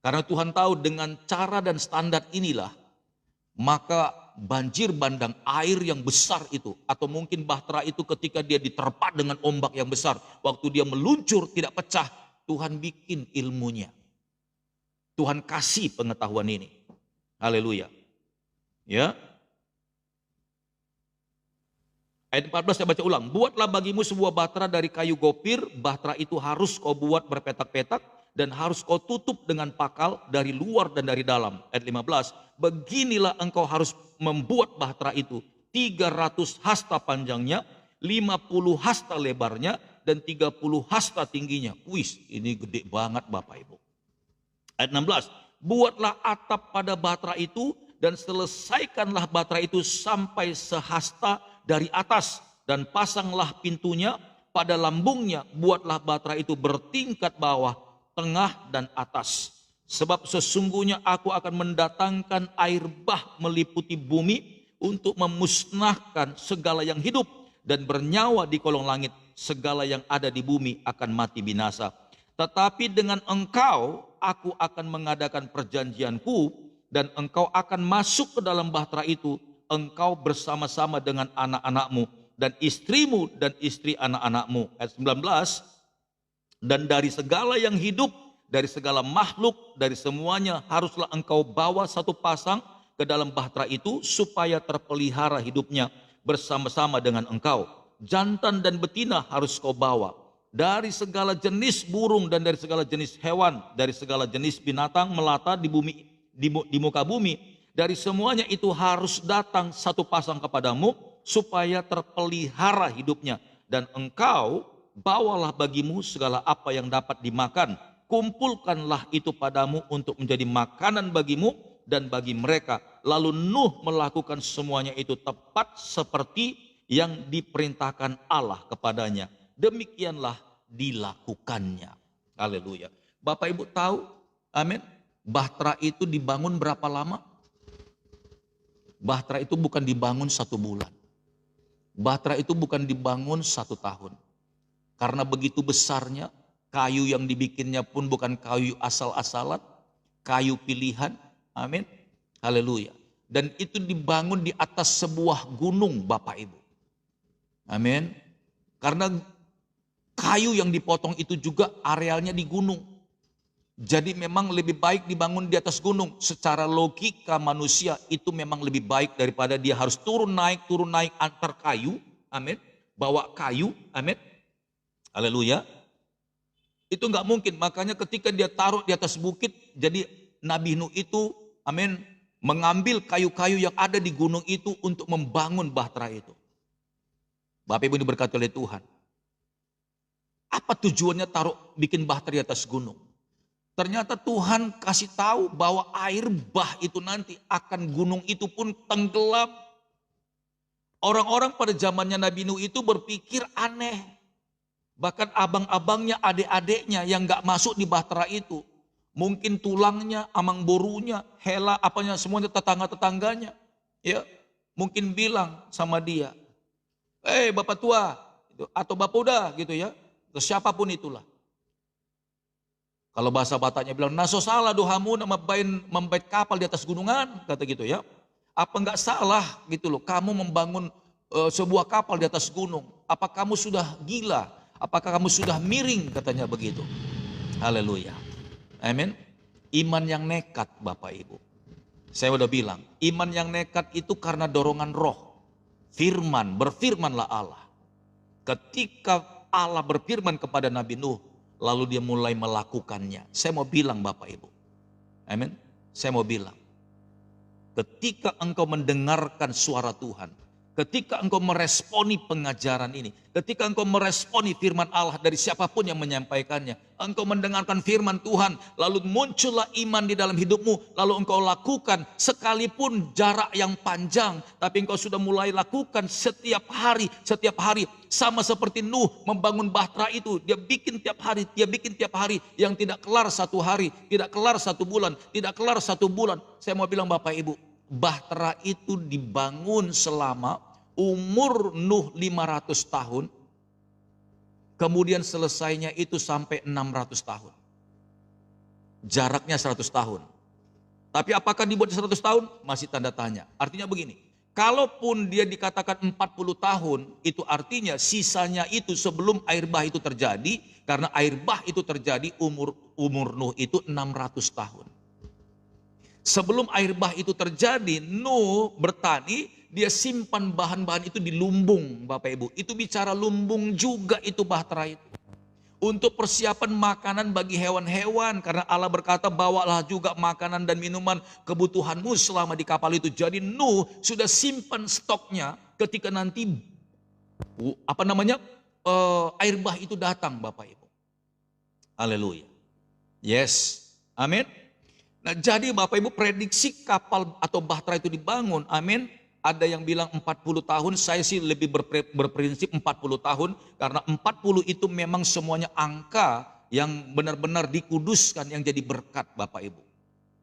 Karena Tuhan tahu dengan cara dan standar inilah, maka banjir bandang air yang besar itu, atau mungkin bahtera itu ketika dia diterpa dengan ombak yang besar, waktu dia meluncur tidak pecah, Tuhan bikin ilmunya. Tuhan kasih pengetahuan ini. Haleluya. Ya. Ayat 14 saya baca ulang. Buatlah bagimu sebuah bahtera dari kayu gopir. Bahtera itu harus kau buat berpetak-petak dan harus kau tutup dengan pakal dari luar dan dari dalam. Ayat 15. Beginilah engkau harus membuat bahtera itu. 300 hasta panjangnya, 50 hasta lebarnya, dan 30 hasta tingginya. Wih, ini gede banget Bapak Ibu. Ayat 16, buatlah atap pada bahtera itu dan selesaikanlah bahtera itu sampai sehasta dari atas dan pasanglah pintunya pada lambungnya. Buatlah bahtera itu bertingkat bawah, tengah dan atas. Sebab sesungguhnya aku akan mendatangkan air bah meliputi bumi untuk memusnahkan segala yang hidup dan bernyawa di kolong langit. Segala yang ada di bumi akan mati binasa. Tetapi dengan engkau aku akan mengadakan perjanjianku dan engkau akan masuk ke dalam bahtera itu, engkau bersama-sama dengan anak-anakmu dan istrimu dan istri anak-anakmu. Ayat 19, dan dari segala yang hidup, dari segala makhluk, dari semuanya haruslah engkau bawa satu pasang ke dalam bahtera itu supaya terpelihara hidupnya bersama-sama dengan engkau. Jantan dan betina harus kau bawa. Dari segala jenis burung dan dari segala jenis hewan, dari segala jenis binatang melata di bumi, di muka bumi, dari semuanya itu harus datang satu pasang kepadamu supaya terpelihara hidupnya. Dan engkau bawalah bagimu segala apa yang dapat dimakan, kumpulkanlah itu padamu untuk menjadi makanan bagimu dan bagi mereka. Lalu Nuh melakukan semuanya itu tepat seperti yang diperintahkan Allah kepadanya. Demikianlah dilakukannya. Haleluya. Bapak Ibu tahu, amin, bahtera itu dibangun berapa lama? Bahtera itu bukan dibangun 1 bulan. Bahtera itu bukan dibangun 1 tahun. Karena begitu besarnya, kayu yang dibikinnya pun bukan kayu asal-asalan, kayu pilihan. Amin. Haleluya. Dan itu dibangun di atas sebuah gunung Bapak Ibu. Amin. Karena kayu yang dipotong itu juga arealnya di gunung. Jadi memang lebih baik dibangun di atas gunung. Secara logika manusia itu memang lebih baik daripada dia harus turun naik antar kayu. Amin. Bawa kayu. Amin. Haleluya. Itu nggak mungkin. Makanya ketika dia taruh di atas bukit, jadi Nabi Nuh itu, amin, mengambil kayu-kayu yang ada di gunung itu untuk membangun bahtera itu. Bapak Ibu diberkati oleh Tuhan. Apa tujuannya bikin bahtera di atas gunung? Ternyata Tuhan kasih tahu bahwa air bah itu nanti akan gunung itu pun tenggelam. Orang-orang pada zamannya Nabi Nuh itu berpikir aneh. Bahkan abang-abangnya, adik-adiknya yang gak masuk di bahtera itu. Mungkin tulangnya, amang borunya, hela, apanya semuanya tetangga-tetangganya. Ya, mungkin bilang sama dia, bapak tua, atau bapak udah gitu ya. Atau siapapun itulah. Kalau bahasa Bataknya bilang, naso salah dohamu membait kapal di atas gunungan, kata gitu ya. Apa enggak salah gitu loh, kamu membangun sebuah kapal di atas gunung. Apa kamu sudah gila? Apakah kamu sudah miring? Katanya begitu. Haleluya. Amin. Iman yang nekat Bapak Ibu. Saya udah bilang, iman yang nekat itu karena dorongan roh. Firman, berfirmanlah Allah. Ketika Allah berfirman kepada Nabi Nuh, lalu dia mulai melakukannya. Saya mau bilang Bapak Ibu. Amin. Saya mau bilang, ketika engkau mendengarkan suara Tuhan, ketika engkau meresponi pengajaran ini, ketika engkau meresponi firman Allah dari siapapun yang menyampaikannya, engkau mendengarkan firman Tuhan, lalu muncullah iman di dalam hidupmu, lalu engkau lakukan sekalipun jarak yang panjang, tapi engkau sudah mulai lakukan setiap hari, sama seperti Nuh membangun bahtera itu, dia bikin tiap hari, yang tidak kelar satu hari, tidak kelar satu bulan, tidak kelar satu bulan. Saya mau bilang Bapak Ibu, bahtera itu dibangun selama umur Nuh 500 tahun, kemudian selesainya itu sampai 600 tahun. Jaraknya 100 tahun. Tapi apakah dibuat 100 tahun? Masih tanda tanya. Artinya begini, kalaupun dia dikatakan 40 tahun, itu artinya sisanya itu sebelum air bah itu terjadi, karena air bah itu terjadi umur Nuh itu 600 tahun. Sebelum air bah itu terjadi, Nuh bertani, dia simpan bahan-bahan itu di lumbung Bapak Ibu. Itu bicara lumbung juga itu bahtera itu. Untuk persiapan makanan bagi hewan-hewan. Karena Allah berkata, bawalah juga makanan dan minuman kebutuhanmu selama di kapal itu. Jadi Nuh sudah simpan stoknya ketika nanti air bah itu datang Bapak Ibu. Haleluya. Yes. Amin. Nah, jadi Bapak Ibu, prediksi kapal atau bahtera itu dibangun, amin. Ada yang bilang 40 tahun, saya sih lebih berprinsip 40 tahun, karena 40 itu memang semuanya angka yang benar-benar dikuduskan, yang jadi berkat Bapak Ibu.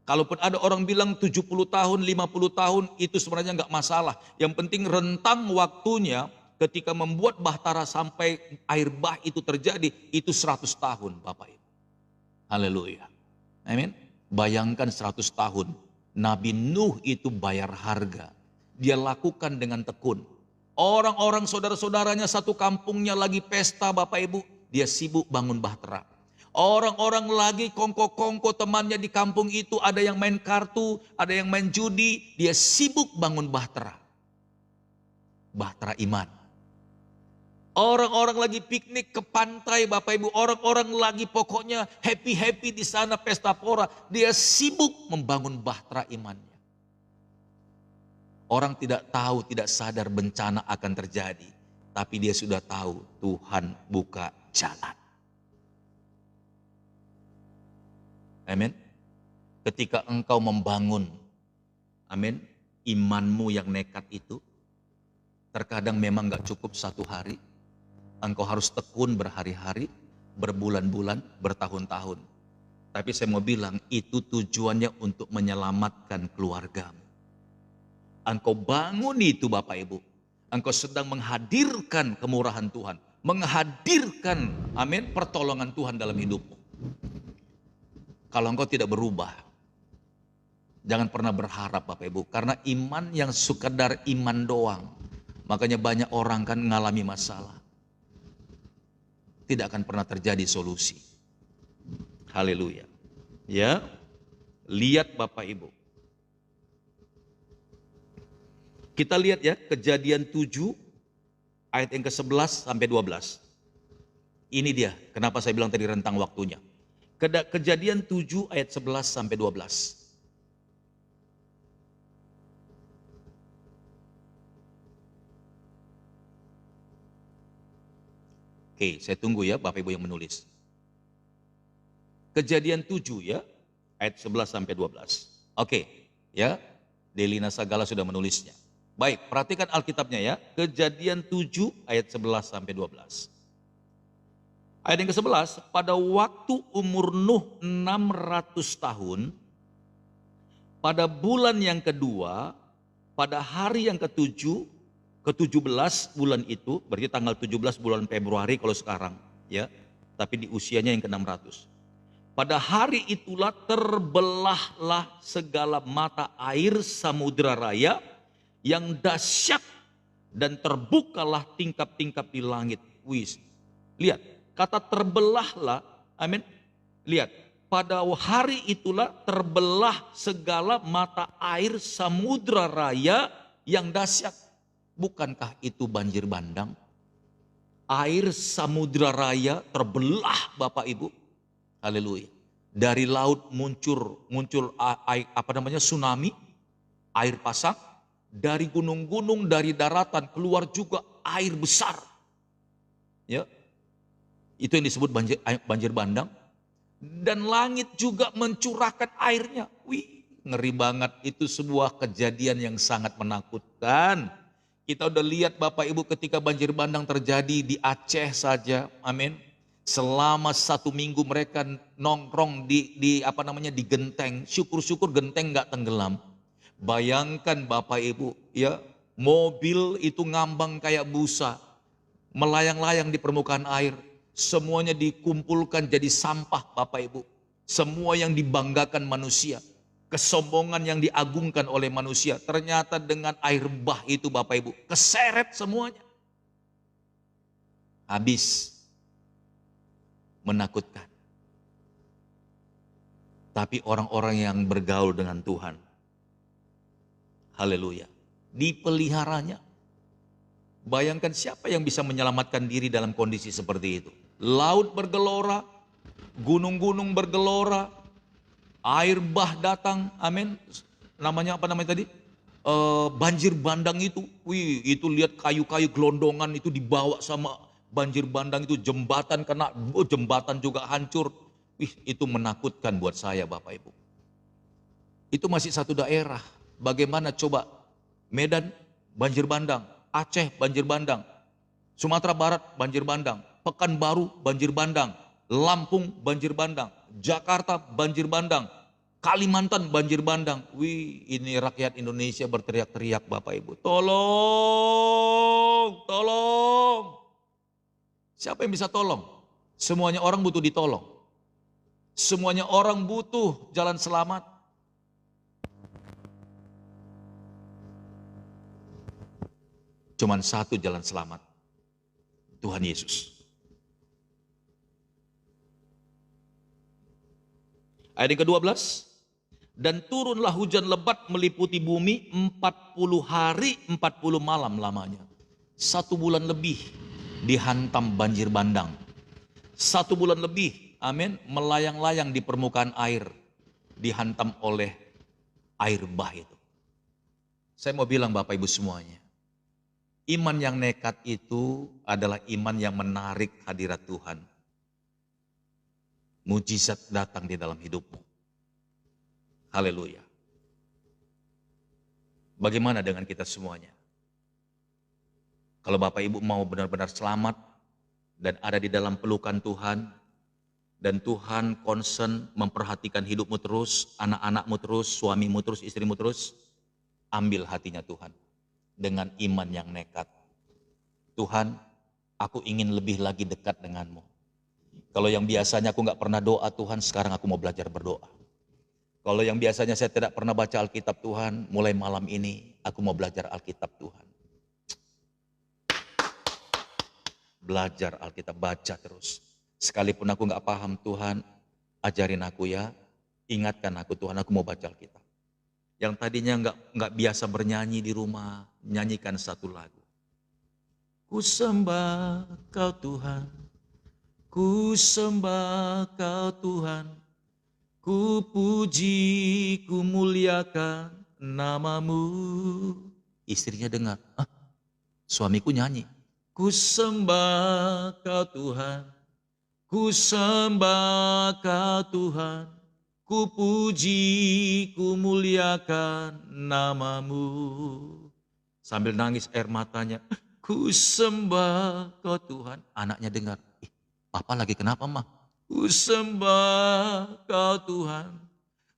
Kalaupun ada orang bilang 70 tahun, 50 tahun, itu sebenarnya nggak masalah. Yang penting rentang waktunya ketika membuat bahtera sampai air bah itu terjadi, itu 100 tahun Bapak Ibu. Haleluya. Amin. Bayangkan 100 tahun, Nabi Nuh itu bayar harga. Dia lakukan dengan tekun. Orang-orang saudara-saudaranya satu kampungnya lagi pesta Bapak Ibu, dia sibuk bangun bahtera. Orang-orang lagi kongko-kongko temannya di kampung itu, ada yang main kartu, ada yang main judi, dia sibuk bangun bahtera. Bahtera iman. Orang-orang lagi piknik ke pantai Bapak Ibu, orang-orang lagi pokoknya happy-happy di sana pesta pora, dia sibuk membangun bahtera imannya. Orang tidak tahu, tidak sadar bencana akan terjadi, tapi dia sudah tahu Tuhan buka jalan. Amin. Ketika engkau membangun, amin, imanmu yang nekat itu, terkadang memang gak cukup satu hari. Engkau harus tekun berhari-hari, berbulan-bulan, bertahun-tahun. Tapi saya mau bilang, itu tujuannya untuk menyelamatkan keluargamu. Engkau bangun itu Bapak Ibu. Engkau sedang menghadirkan kemurahan Tuhan. Menghadirkan, amin, pertolongan Tuhan dalam hidupmu. Kalau engkau tidak berubah, jangan pernah berharap Bapak Ibu. Karena iman yang sekedar iman doang. Makanya banyak orang kan mengalami masalah. Tidak akan pernah terjadi solusi. Haleluya. Ya, lihat Bapak Ibu. Kita lihat ya, Kejadian 7 ayat yang ke-11 sampai 12. Ini dia, kenapa saya bilang tadi rentang waktunya. Kejadian 7 ayat 11 sampai 12. Oke, saya tunggu ya Bapak Ibu yang menulis. Kejadian 7 ya, ayat 11 sampai 12. Oke, ya, Delina Sagala sudah menulisnya. Baik, perhatikan Alkitabnya ya. Kejadian 7 ayat 11 sampai 12. Ayat yang ke-11, pada waktu umur Nuh 600 tahun, pada bulan yang kedua, pada hari yang ke-17 bulan itu, berarti tanggal 17 bulan Februari kalau sekarang, ya. Tapi di usianya yang ke-600. Pada hari itulah terbelahlah segala mata air samudera raya yang dahsyat dan terbukalah tingkap-tingkap di langit. Wis. Lihat, kata terbelahlah, amin. Lihat, pada hari itulah terbelah segala mata air samudra raya yang dahsyat. Bukankah itu banjir bandang? Air samudra raya terbelah, Bapak Ibu. Haleluya. Dari laut muncul tsunami, air pasang. Dari gunung-gunung, dari daratan keluar juga air besar. Ya. Itu yang disebut banjir bandang. Dan langit juga mencurahkan airnya. Wih, ngeri banget. Itu sebuah kejadian yang sangat menakutkan. Kita udah lihat Bapak Ibu ketika banjir bandang terjadi di Aceh saja. Amin. Selama 1 minggu mereka nongkrong di genteng. Syukur-syukur genteng nggak tenggelam. Bayangkan Bapak Ibu, ya, mobil itu ngambang kayak busa, melayang-layang di permukaan air. Semuanya dikumpulkan jadi sampah Bapak Ibu. Semua yang dibanggakan manusia, kesombongan yang diagungkan oleh manusia, ternyata dengan air bah itu Bapak Ibu, keseret semuanya. Habis. Menakutkan. Tapi orang-orang yang bergaul dengan Tuhan, haleluya, dipeliharanya. Bayangkan siapa yang bisa menyelamatkan diri dalam kondisi seperti itu. Laut bergelora, gunung-gunung bergelora, air bah datang, amin. Namanya apa namanya tadi? Banjir bandang itu. Wih, itu lihat kayu-kayu gelondongan itu dibawa sama banjir bandang itu, jembatan kena, jembatan juga hancur. Wih, itu menakutkan buat saya Bapak Ibu. Itu masih satu daerah. Bagaimana coba? Medan banjir bandang, Aceh banjir bandang, Sumatera Barat banjir bandang, Pekanbaru banjir bandang, Lampung banjir bandang, Jakarta banjir bandang, Kalimantan banjir bandang. Wih, ini rakyat Indonesia berteriak-teriak Bapak Ibu. Tolong, tolong. Siapa yang bisa tolong? Semuanya orang butuh ditolong. Semuanya orang butuh jalan selamat. Cuman satu jalan selamat. Tuhan Yesus. Ayat yang ke-12. Dan turunlah hujan lebat meliputi bumi 40 hari 40 malam lamanya. 1 bulan lebih dihantam banjir bandang. 1 bulan lebih, amin, melayang-layang di permukaan air, dihantam oleh air bah itu. Saya mau bilang Bapak Ibu semuanya, iman yang nekat itu adalah iman yang menarik hadirat Tuhan. Mujizat datang di dalam hidupmu. Haleluya. Bagaimana dengan kita semuanya? Kalau Bapak Ibu mau benar-benar selamat dan ada di dalam pelukan Tuhan, dan Tuhan concern memperhatikan hidupmu terus, anak-anakmu terus, suamimu terus, istrimu terus, ambil hatinya Tuhan dengan iman yang nekat. Tuhan, aku ingin lebih lagi dekat denganmu. Kalau yang biasanya aku nggak pernah doa Tuhan, sekarang aku mau belajar berdoa. Kalau yang biasanya saya tidak pernah baca Alkitab Tuhan, mulai malam ini aku mau belajar Alkitab Tuhan. Belajar Alkitab, baca terus. Sekalipun aku nggak paham Tuhan, ajarin aku ya, ingatkan aku Tuhan, aku mau baca Alkitab. Yang tadinya nggak biasa bernyanyi di rumah, nyanyikan satu lagu. Ku sembah Kau Tuhan, ku sembah Kau Tuhan, ku puji, ku muliakan namamu. Istrinya dengar, suamiku nyanyi. Ku sembah Kau Tuhan, ku sembah Kau Tuhan, ku puji, ku muliakan namamu. Sambil nangis air matanya. Ku sembah kau Tuhan. Anaknya dengar, papa lagi kenapa mah? Ku sembah kau Tuhan.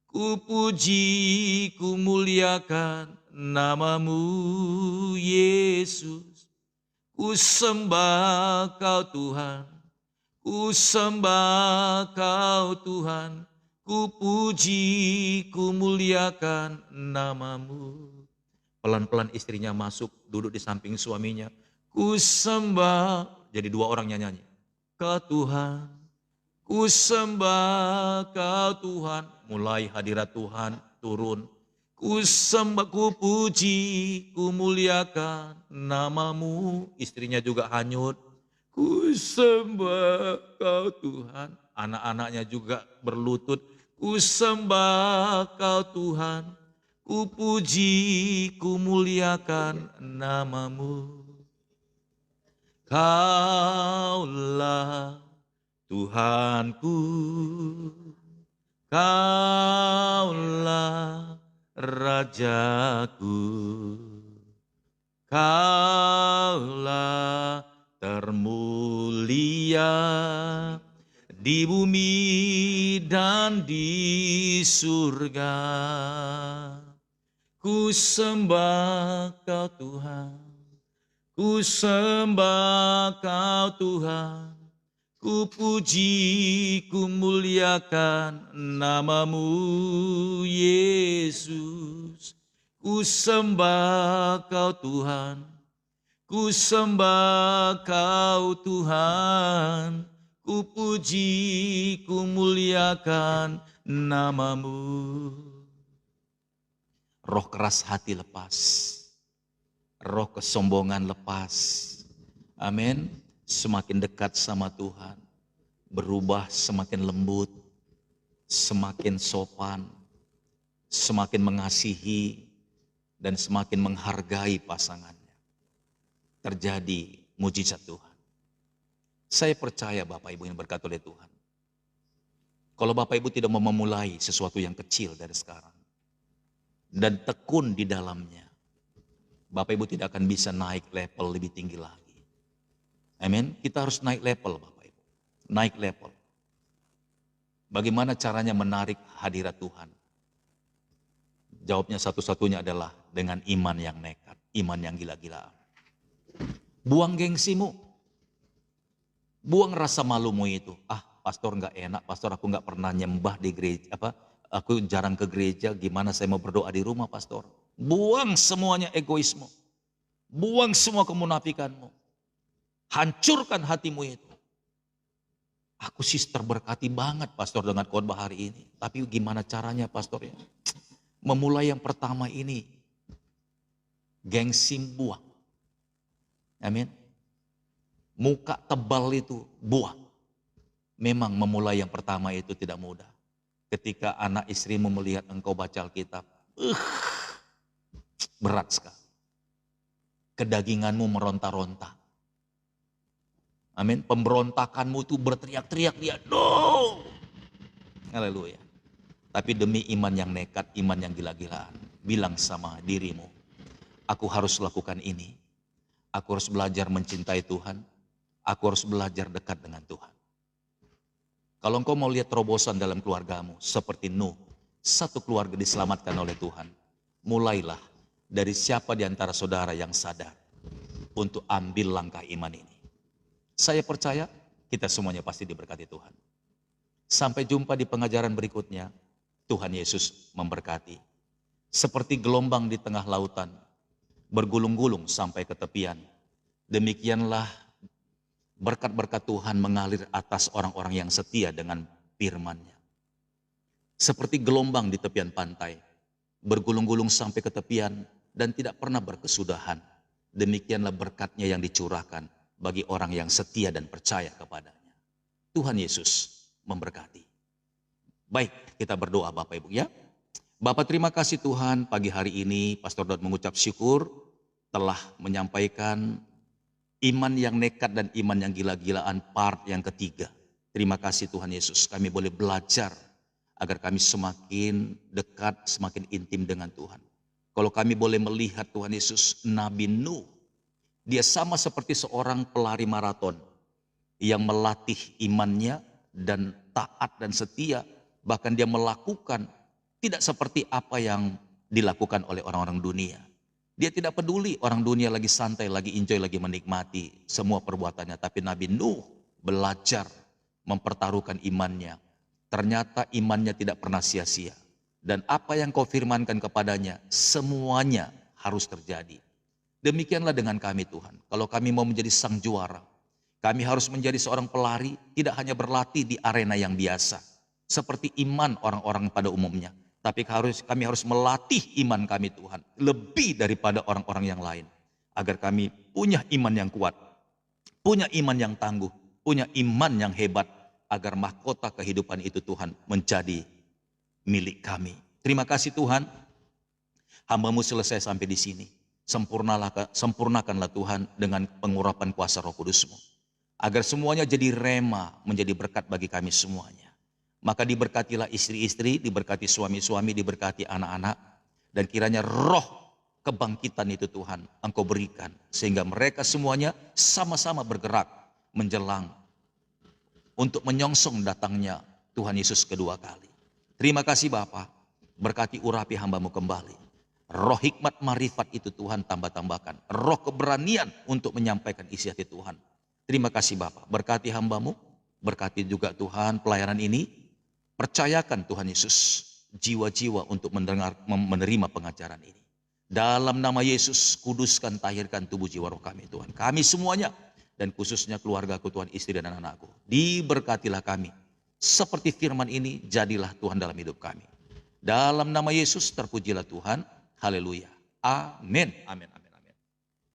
Ku puji, ku muliakan namamu Yesus. Ku sembah kau Tuhan. Ku sembah kau Tuhan. Ku puji, ku muliakan namamu. Pelan-pelan istrinya masuk, duduk di samping suaminya. Ku sembah, jadi dua orang nyanyi. Kau Tuhan, ku sembah kau Tuhan. Mulai hadirat Tuhan turun. Ku sembah, ku puji, ku muliakan namamu. Istrinya juga hanyut. Ku sembah kau Tuhan. Anak-anaknya juga berlutut. Ku sembah kau Tuhan. Ku puji, ku muliakan namamu. Kaulah Tuhanku, Kaulah Rajaku, Kaulah termulia di bumi dan di surga. Ku sembah kau Tuhan, ku sembah kau Tuhan, ku puji, ku muliakan namamu Yesus. Ku sembah kau Tuhan, ku sembah kau Tuhan, ku puji, ku muliakan namamu. Roh keras hati lepas, roh kesombongan lepas. Amin. Semakin dekat sama Tuhan, berubah semakin lembut, semakin sopan, semakin mengasihi, dan semakin menghargai pasangannya. Terjadi mujizat Tuhan. Saya percaya Bapak Ibu yang berkat oleh Tuhan. Kalau Bapak Ibu tidak mau memulai sesuatu yang kecil dari sekarang, dan tekun di dalamnya, Bapak Ibu tidak akan bisa naik level lebih tinggi lagi. Amin. Kita harus naik level Bapak Ibu. Naik level. Bagaimana caranya menarik hadirat Tuhan? Jawabnya satu-satunya adalah dengan iman yang nekat. Iman yang gila-gilaan. Buang gengsimu. Buang rasa malumu itu. Pastor gak enak, pastor aku gak pernah nyembah di gereja. Aku jarang ke gereja, gimana saya mau berdoa di rumah pastor. Buang semuanya egoisme. Buang semua kemunafikanmu. Hancurkan hatimu itu. Aku sih terberkati banget pastor dengan khotbah hari ini. Tapi gimana caranya pastor ya? Memulai yang pertama ini. Gengsi buang. Amin. Muka tebal itu buang. Memang memulai yang pertama itu tidak mudah. Ketika anak istrimu melihat engkau baca Alkitab, berat sekali. Kedaginganmu meronta-ronta. Amin. Pemberontakanmu itu berteriak-teriak dia, no. Haleluya. Tapi demi iman yang nekat, iman yang gila-gilaan, bilang sama dirimu, aku harus lakukan ini. Aku harus belajar mencintai Tuhan. Aku harus belajar dekat dengan Tuhan. Kalau engkau mau lihat terobosan dalam keluargamu, seperti Nuh, satu keluarga diselamatkan oleh Tuhan. Mulailah dari siapa di antara saudara yang sadar untuk ambil langkah iman ini. Saya percaya kita semuanya pasti diberkati Tuhan. Sampai jumpa di pengajaran berikutnya. Tuhan Yesus memberkati. Seperti gelombang di tengah lautan, bergulung-gulung sampai ke tepian. Demikianlah berkat-berkat Tuhan mengalir atas orang-orang yang setia dengan firman-Nya. Seperti gelombang di tepian pantai, bergulung-gulung sampai ke tepian dan tidak pernah berkesudahan. Demikianlah berkat-Nya yang dicurahkan bagi orang yang setia dan percaya kepadanya. Tuhan Yesus memberkati. Baik, kita berdoa Bapak Ibu ya. Bapak terima kasih Tuhan, pagi hari ini Pastor Daud mengucap syukur telah menyampaikan iman yang nekat dan iman yang gila-gilaan part yang ketiga. Terima kasih Tuhan Yesus, kami boleh belajar agar kami semakin dekat, semakin intim dengan Tuhan. Kalau kami boleh melihat Tuhan Yesus, Nabi Nuh, dia sama seperti seorang pelari maraton yang melatih imannya dan taat dan setia. Bahkan dia melakukan tidak seperti apa yang dilakukan oleh orang-orang dunia. Dia tidak peduli orang dunia lagi santai, lagi enjoy, lagi menikmati semua perbuatannya. Tapi Nabi Nuh belajar mempertaruhkan imannya. Ternyata imannya tidak pernah sia-sia. Dan apa yang kau firmankan kepadanya, semuanya harus terjadi. Demikianlah dengan kami Tuhan. Kalau kami mau menjadi sang juara, kami harus menjadi seorang pelari, tidak hanya berlatih di arena yang biasa. Seperti iman orang-orang pada umumnya. Tapi kami harus melatih iman kami Tuhan. Lebih daripada orang-orang yang lain. Agar kami punya iman yang kuat. Punya iman yang tangguh. Punya iman yang hebat. Agar mahkota kehidupan itu Tuhan menjadi milik kami. Terima kasih Tuhan. Hamba-Mu selesai sampai di sini. Sempurnakanlah Tuhan dengan pengurapan kuasa Roh Kudus-Mu. Agar semuanya jadi rema, menjadi berkat bagi kami semuanya. Maka diberkatilah istri-istri, diberkati suami-suami, diberkati anak-anak. Dan kiranya roh kebangkitan itu Tuhan Engkau berikan. Sehingga mereka semuanya sama-sama bergerak menjelang untuk menyongsong datangnya Tuhan Yesus kedua kali. Terima kasih Bapa, berkati urapi hamba-Mu kembali. Roh hikmat marifat itu Tuhan tambah-tambahkan. Roh keberanian untuk menyampaikan isi hati Tuhan. Terima kasih Bapa, berkati hamba-Mu, berkati juga Tuhan pelayanan ini. Percayakan Tuhan Yesus jiwa-jiwa untuk menerima pengajaran ini. Dalam nama Yesus, kuduskan, tahirkan tubuh jiwa roh kami Tuhan. Kami semuanya, dan khususnya keluargaku Tuhan, istri dan anak-anakku. Diberkatilah kami. Seperti firman ini, jadilah Tuhan dalam hidup kami. Dalam nama Yesus, terpujilah Tuhan. Haleluya. Amin. Amin.